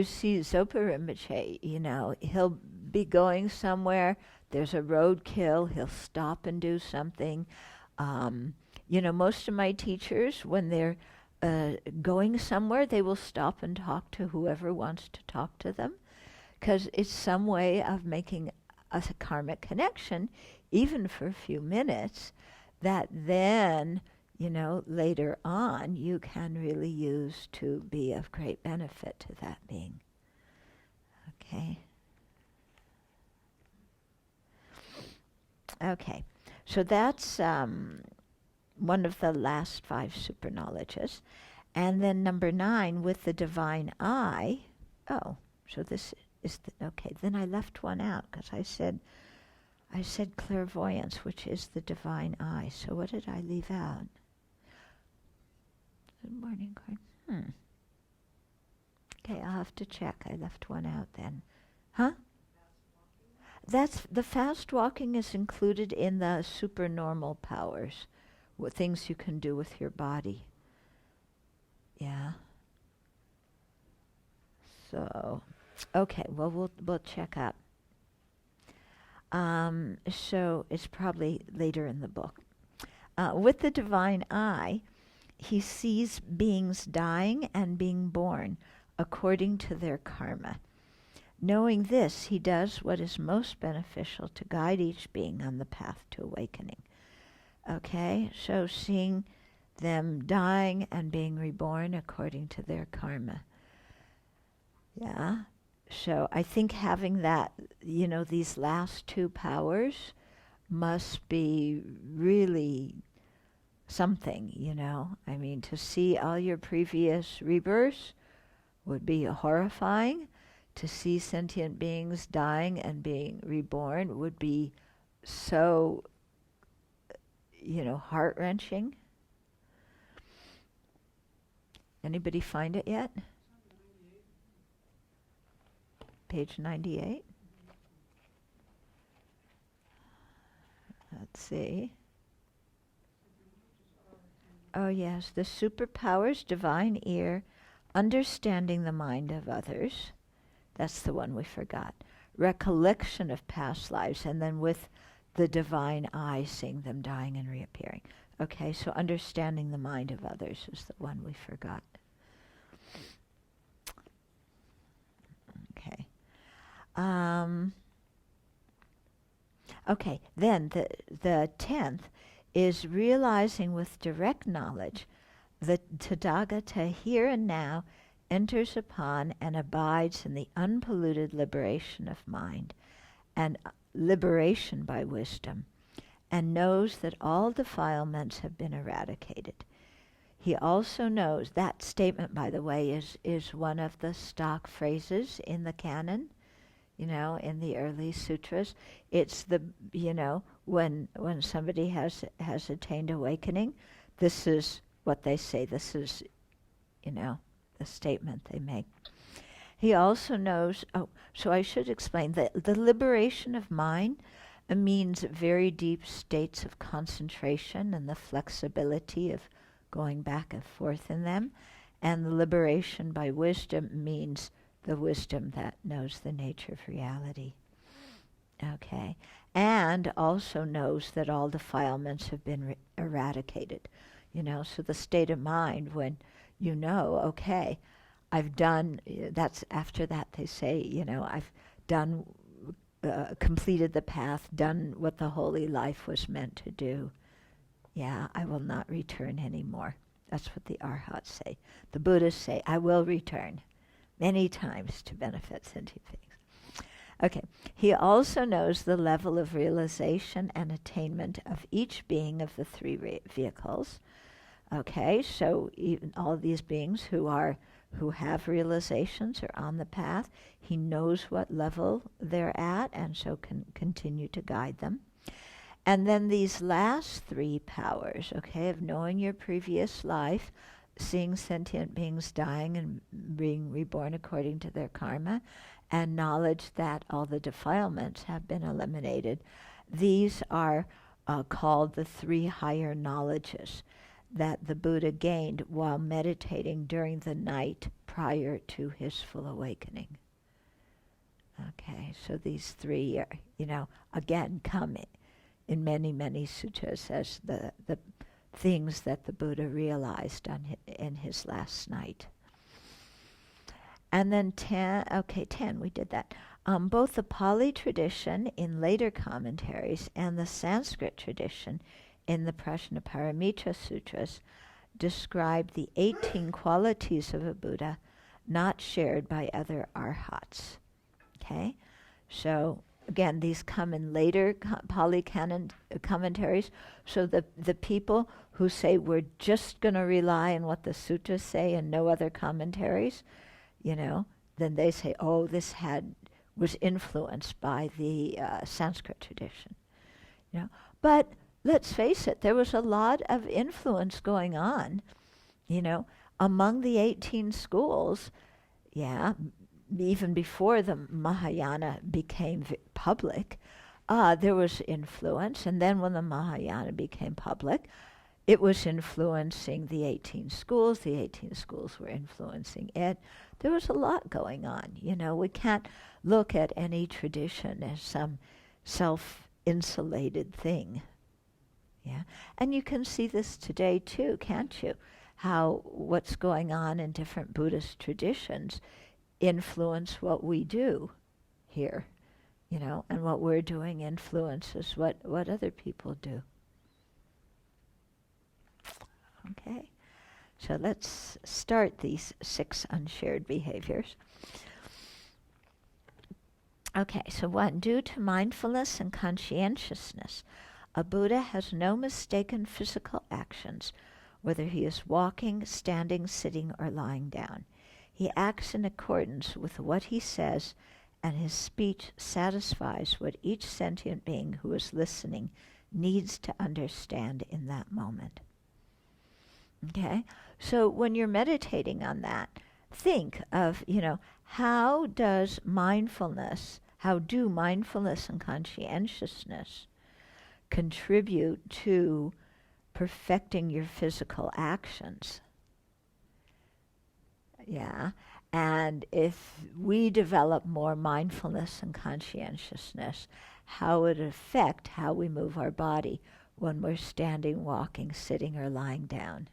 see Zopa Rinpoche, he'll be going somewhere, there's a roadkill, he'll stop and do something. Most of my teachers, when they're going somewhere, they will stop and talk to whoever wants to talk to them, because it's some way of making a karmic connection, even for a few minutes, that then, later on you can really use to be of great benefit to that being. Okay. Okay. So that's one of the last 5 super knowledges. And then number 9, with the divine eye. Oh, so this is okay. Then I left one out, because I said clairvoyance, which is the divine eye. So what did I leave out? Good morning, Gordon. Okay, I'll have to check. I left one out then. Huh? That's the fast walking is included in the supernormal powers, what things you can do with your body. Yeah. So, okay. Well, we'll check up. So it's probably later in the book. With the divine eye, he sees beings dying and being born according to their karma. Knowing this, he does what is most beneficial to guide each being on the path to awakening. Okay, so seeing them dying and being reborn according to their karma. Yeah, so I think having that, these last 2 powers must be really something, I mean, to see all your previous rebirths would be horrifying. To see sentient beings dying and being reborn would be so, heart-wrenching. Anybody find it yet? Page 98. Let's see. Oh yes, the superpowers, divine ear, understanding the mind of others. That's the one we forgot. Recollection of past lives, and then with the divine eye, seeing them dying and reappearing. Okay, so understanding the mind of others is the one we forgot. Okay. Okay, then the 10th is realizing with direct knowledge the Tathagatha here and now enters upon and abides in the unpolluted liberation of mind and liberation by wisdom, and knows that all defilements have been eradicated. He also knows, that statement, by the way, is one of the stock phrases in the canon, in the early sutras. It's the, when somebody has attained awakening, this is what they say. This is, the statement they make. He also knows, so I should explain that the liberation of mind means very deep states of concentration and the flexibility of going back and forth in them. And the liberation by wisdom means the wisdom that knows the nature of reality. Okay. And also knows that all defilements have been eradicated. So the state of mind when okay, I've done, that's after that they say, I've done, completed the path, done what the holy life was meant to do. Yeah, I will not return anymore. That's what the Arhats say. The Buddhists say, I will return many times to benefit sentient beings. Okay, he also knows the level of realization and attainment of each being of the 3 vehicles. Okay, so even all these beings who have realizations are on the path. He knows what level they're at, and so can continue to guide them. And then these last three powers, okay, of knowing your previous life, seeing sentient beings dying and being reborn according to their karma, and knowledge that all the defilements have been eliminated. These are called the three higher knowledges that the Buddha gained while meditating during the night prior to his full awakening. Okay, so these three are, again, come in many, many sutras as the things that the Buddha realized in his last night. And then 10, we did that. Both the Pali tradition in later commentaries and the Sanskrit tradition in the Prajnaparamita Sutras describe the 18 qualities of a Buddha not shared by other arhats. Okay? So, again, these come in later Pali canon commentaries. So the people who say we're just going to rely on what the sutras say and no other commentaries, then they say, oh, this was influenced by the Sanskrit tradition. But let's face it, there was a lot of influence going on, among the 18 schools, even before the Mahayana became public, there was influence. And then when the Mahayana became public, it was influencing the 18 schools. The 18 schools were influencing it. There was a lot going on. We can't look at any tradition as some self-insulated thing. Yeah, and you can see this today too, can't you? How what's going on in different Buddhist traditions influence what we do here, and what we're doing influences what other people do. Okay, so let's start these 6 unshared behaviors. Okay, so 1, due to mindfulness and conscientiousness, a Buddha has no mistaken physical actions, whether he is walking, standing, sitting, or lying down. He acts in accordance with what he says, and his speech satisfies what each sentient being who is listening needs to understand in that moment. Okay? So when you're meditating on that, think of, how do mindfulness and conscientiousness contribute to perfecting your physical actions? Yeah, and if we develop more mindfulness and conscientiousness, how would it affect how we move our body when we're standing, walking, sitting, or lying down?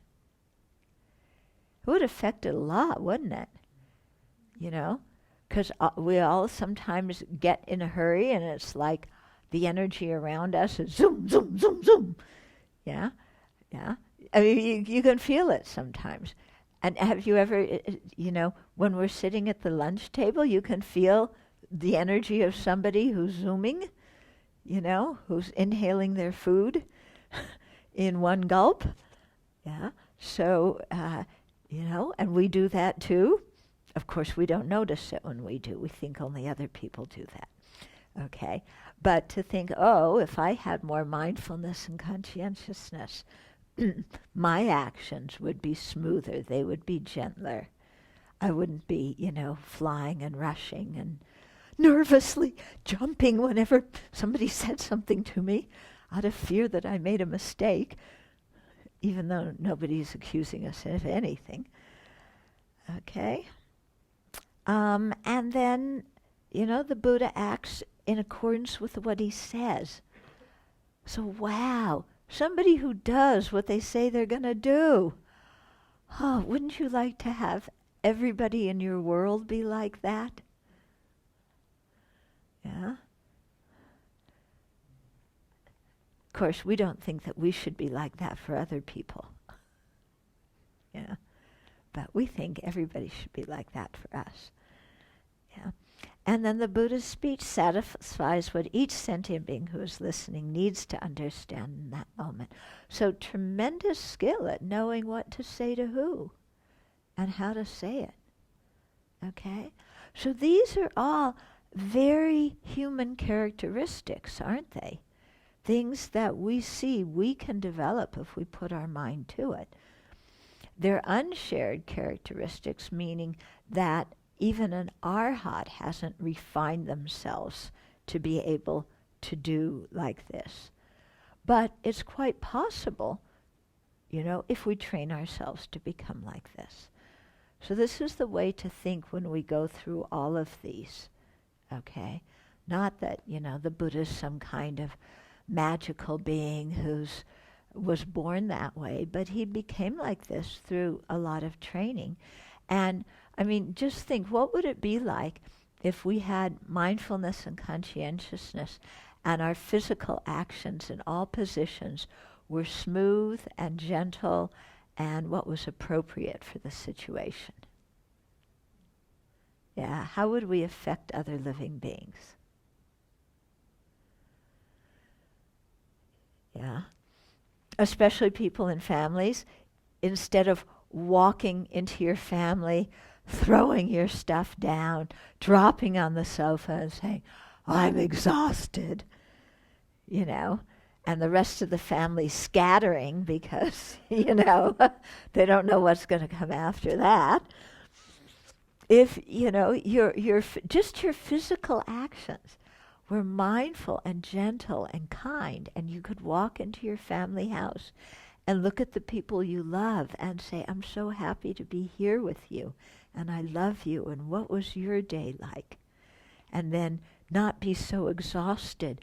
It would affect it a lot, wouldn't it? Because we all sometimes get in a hurry, and it's like the energy around us is zoom, zoom, zoom, zoom. Yeah. I mean, you can feel it sometimes. And have you ever, when we're sitting at the lunch table, you can feel the energy of somebody who's zooming, who's inhaling their food in one gulp. Yeah. So, and we do that too. Of course, we don't notice it when we do. We think only other people do that. Okay. But to think, if I had more mindfulness and conscientiousness, my actions would be smoother. They would be gentler. I wouldn't be, flying and rushing and nervously jumping whenever somebody said something to me out of fear that I made a mistake, even though nobody's accusing us of anything. Okay? And then, the Buddha acts in accordance with what he says. So, wow. Somebody who does what they say they're going to do. Oh, wouldn't you like to have everybody in your world be like that? Yeah? Of course, we don't think that we should be like that for other people. Yeah? But we think everybody should be like that for us. Yeah? And then the Buddha's speech satisfies what each sentient being who is listening needs to understand in that moment. So tremendous skill at knowing what to say to who and how to say it. Okay? So these are all very human characteristics, aren't they? things that we see we can develop if we put our mind to it. They're unshared characteristics, meaning that even an arhat hasn't refined themselves to be able to do like this. But it's quite possible, if we train ourselves to become like this. So this is the way to think when we go through all of these, okay? Not that, the Buddha's some kind of magical being was born that way, but he became like this through a lot of training. And, just think, what would it be like if we had mindfulness and conscientiousness and our physical actions in all positions were smooth and gentle and what was appropriate for the situation? Yeah, how would we affect other living beings? Yeah, especially people in families. Instead of walking into your family, throwing your stuff down, dropping on the sofa and saying, I'm exhausted, and the rest of the family scattering because, they don't know what's going to come after that. If, just your physical actions were mindful and gentle and kind, and you could walk into your family house and look at the people you love and say, I'm so happy to be here with you, and I love you, and what was your day like? And then not be so exhausted,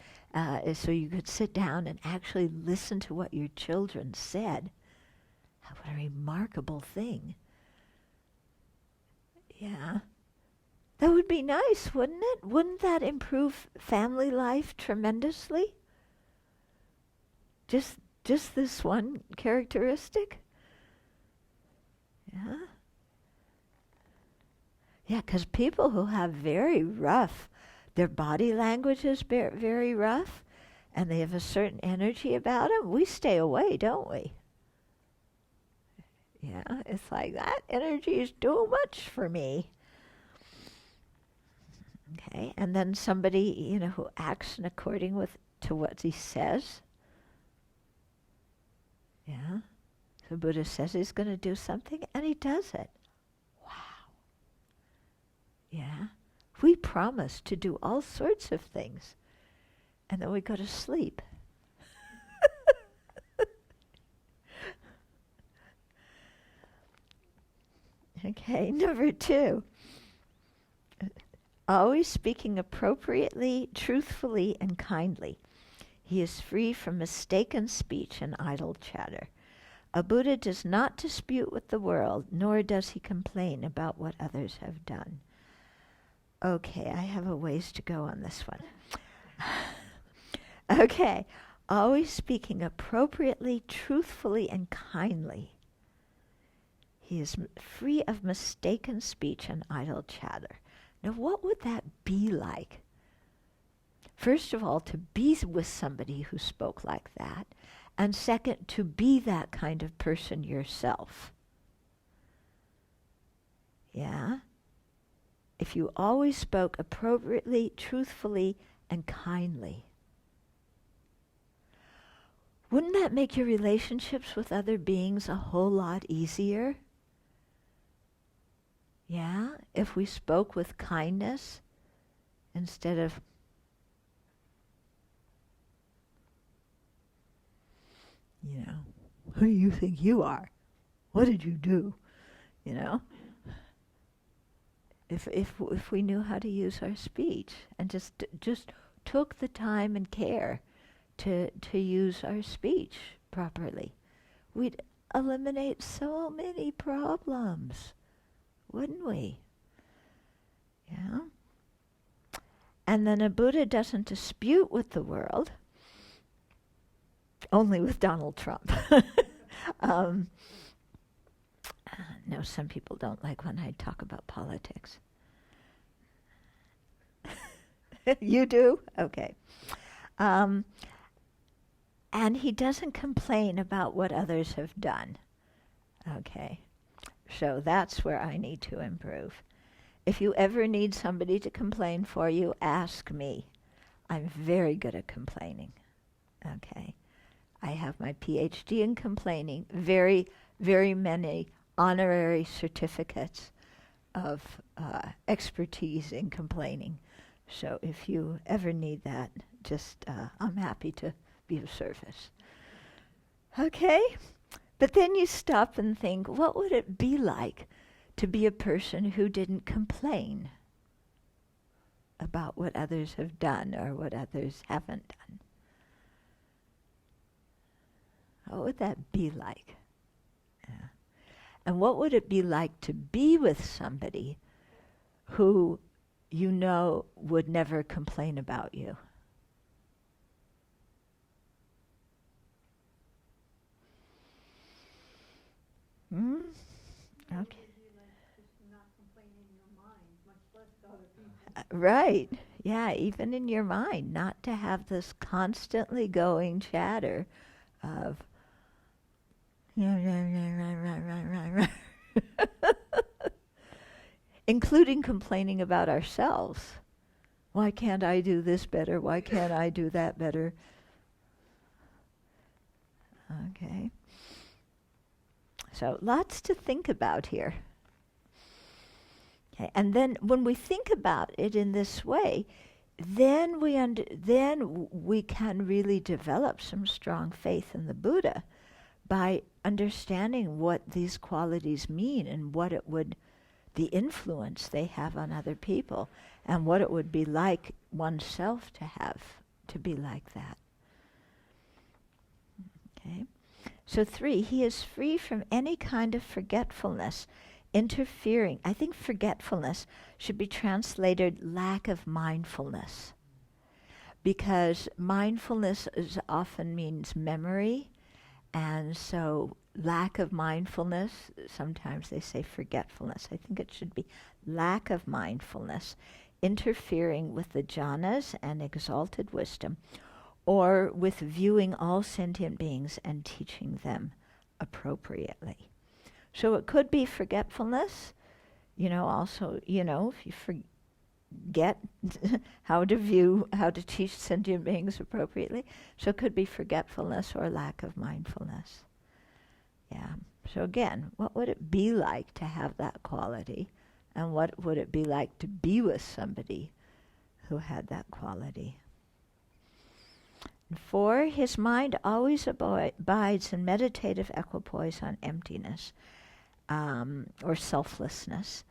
so you could sit down and actually listen to what your children said. What a remarkable thing. Yeah. That would be nice, wouldn't it? Wouldn't that improve family life tremendously? Just this one characteristic? Yeah. Yeah, because people who have very rough, their body language is very rough, and they have a certain energy about them, we stay away, don't we? Yeah, it's like, that energy is too much for me. Okay, and then somebody, who acts in according to what he says. Yeah, the Buddha says he's going to do something, and he does it. Wow. Yeah, we promise to do all sorts of things, and then we go to sleep. Okay, number 2. Always speaking appropriately, truthfully, and kindly. He is free from mistaken speech and idle chatter. A Buddha does not dispute with the world, nor does he complain about what others have done. Okay, I have a ways to go on this one. Okay, always speaking appropriately, truthfully, and kindly. He is free of mistaken speech and idle chatter. Now, what would that be like? First of all, to be with somebody who spoke like that, and second, to be that kind of person yourself. Yeah? If you always spoke appropriately, truthfully, and kindly, wouldn't that make your relationships with other beings a whole lot easier? Yeah, if we spoke with kindness instead of who do you think you are? What did you do? If we knew how to use our speech and just took the time and care to use our speech properly, we'd eliminate so many problems. Wouldn't we? Yeah. And then a Buddha doesn't dispute with the world, only with Donald Trump. No, some people don't like when I talk about politics. You do? Okay. And he doesn't complain about what others have done. Okay. So that's where I need to improve. If you ever need somebody to complain for you, ask me. I'm very good at complaining. Okay. I have my PhD in complaining, very, very many honorary certificates of expertise in complaining. So if you ever need that, just I'm happy to be of service. Okay? But then you stop and think, what would it be like to be a person who didn't complain about what others have done or what others haven't done? What would that be like? Yeah. And what would it be like to be with somebody who you know would never complain about you? Hmm? Okay. Right. Yeah, even in your mind, not to have this constantly going chatter of including complaining about ourselves. Why can't I do this better? Why can't I do that better? Okay. So lots to think about here. Okay. And then when we think about it in this way, then we can really develop some strong faith in the Buddha by understanding what these qualities mean and what it would, the influence they have on other people, and what it would be like oneself to be like that. Okay. So 3, he is free from any kind of forgetfulness, interfering. I think forgetfulness should be translated lack of mindfulness, because mindfulness often means memory, and so lack of mindfulness, sometimes they say forgetfulness. I think it should be lack of mindfulness, interfering with the jhanas and exalted wisdom, or with viewing all sentient beings and teaching them appropriately. So it could be forgetfulness, also, if you forget how to teach sentient beings appropriately. So it could be forgetfulness or lack of mindfulness. Yeah. So again, what would it be like to have that quality? And what would it be like to be with somebody who had that quality? 4, his mind always abides in meditative equipoise on emptiness, or selflessness,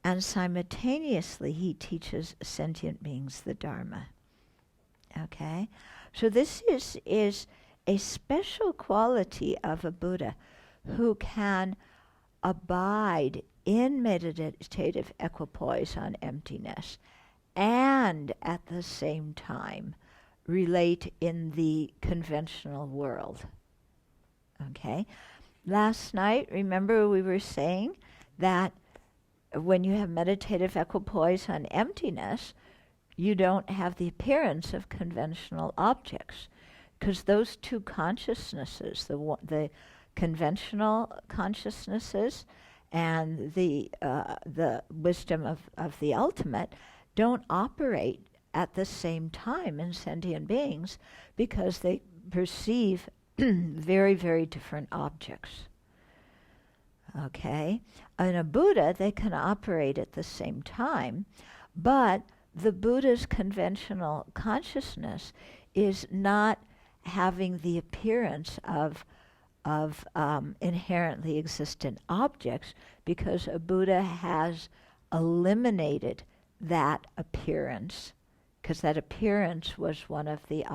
and simultaneously he teaches sentient beings the Dharma. Okay? So this is a special quality of a Buddha who can abide in meditative equipoise on emptiness and at the same time relate in the conventional world. Okay? Last night, remember we were saying that when you have meditative equipoise on emptiness, you don't have the appearance of conventional objects, because those two consciousnesses, the conventional consciousnesses and the wisdom of the ultimate, don't operate at the same time in sentient beings, because they perceive very, very different objects. Okay? In a Buddha, they can operate at the same time, but the Buddha's conventional consciousness is not having the appearance of inherently existent objects, because a Buddha has eliminated that appearance, because that appearance was one of the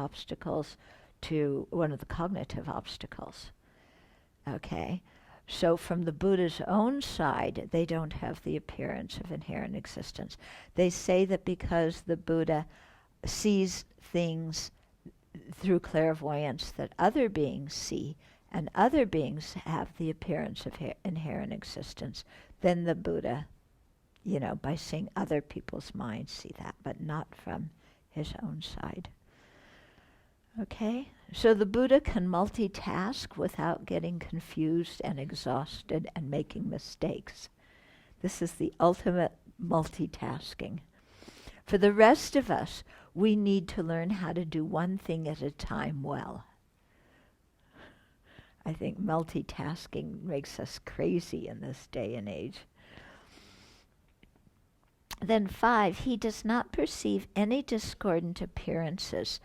cognitive obstacles. Okay? So from the Buddha's own side, they don't have the appearance of inherent existence. They say that because the Buddha sees things through clairvoyance that other beings see, and other beings have the appearance of inherent existence, then the Buddha, by seeing other people's minds, see that, but not from his own side. Okay? So the Buddha can multitask without getting confused and exhausted and making mistakes. This is the ultimate multitasking. For the rest of us, we need to learn how to do one thing at a time well. I think multitasking makes us crazy in this day and age. Then 5, he does not perceive any discordant appearances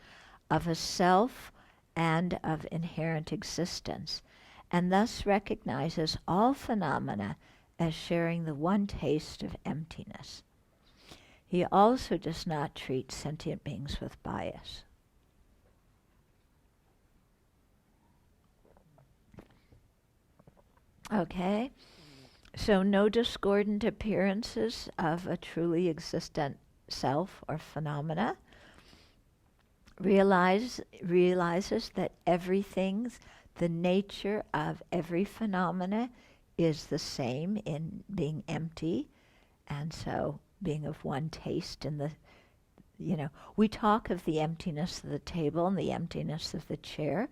of a self and of inherent existence, and thus recognizes all phenomena as sharing the one taste of emptiness. He also does not treat sentient beings with bias. Okay? So no discordant appearances of a truly existent self or phenomena. Realizes that everything's, the nature of every phenomena is the same in being empty, and so being of one taste in the, we talk of the emptiness of the table and the emptiness of the chair,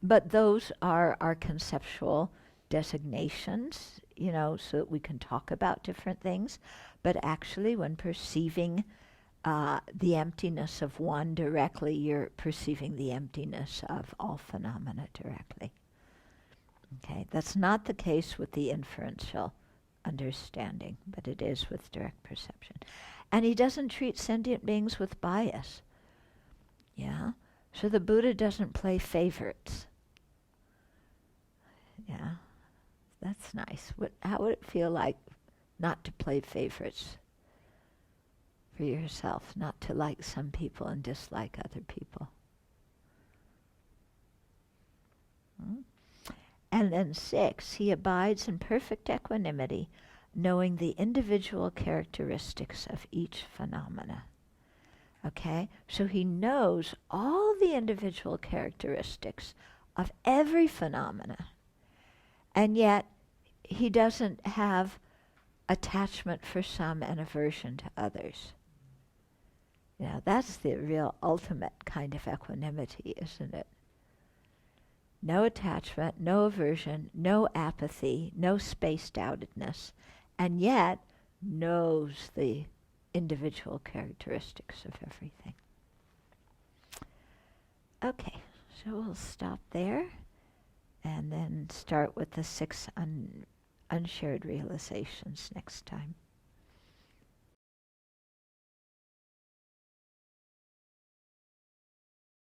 but those are our conceptual designations, so that we can talk about different things. But actually, when perceiving the emptiness of one directly, you're perceiving the emptiness of all phenomena directly. Okay, that's not the case with the inferential understanding, but it is with direct perception. And he doesn't treat sentient beings with bias. Yeah? So the Buddha doesn't play favorites. Yeah? That's nice. How would it feel like not to play favorites for yourself, not to like some people and dislike other people? And then 6, he abides in perfect equanimity, knowing the individual characteristics of each phenomena. Okay? So he knows all the individual characteristics of every phenomena, and yet he doesn't have attachment for some and aversion to others. That's the real ultimate kind of equanimity, isn't it? No attachment, no aversion, no apathy, no spaced-outedness, and yet knows the individual characteristics of everything. Okay, so we'll stop there and then start with the 6 unshared realizations next time.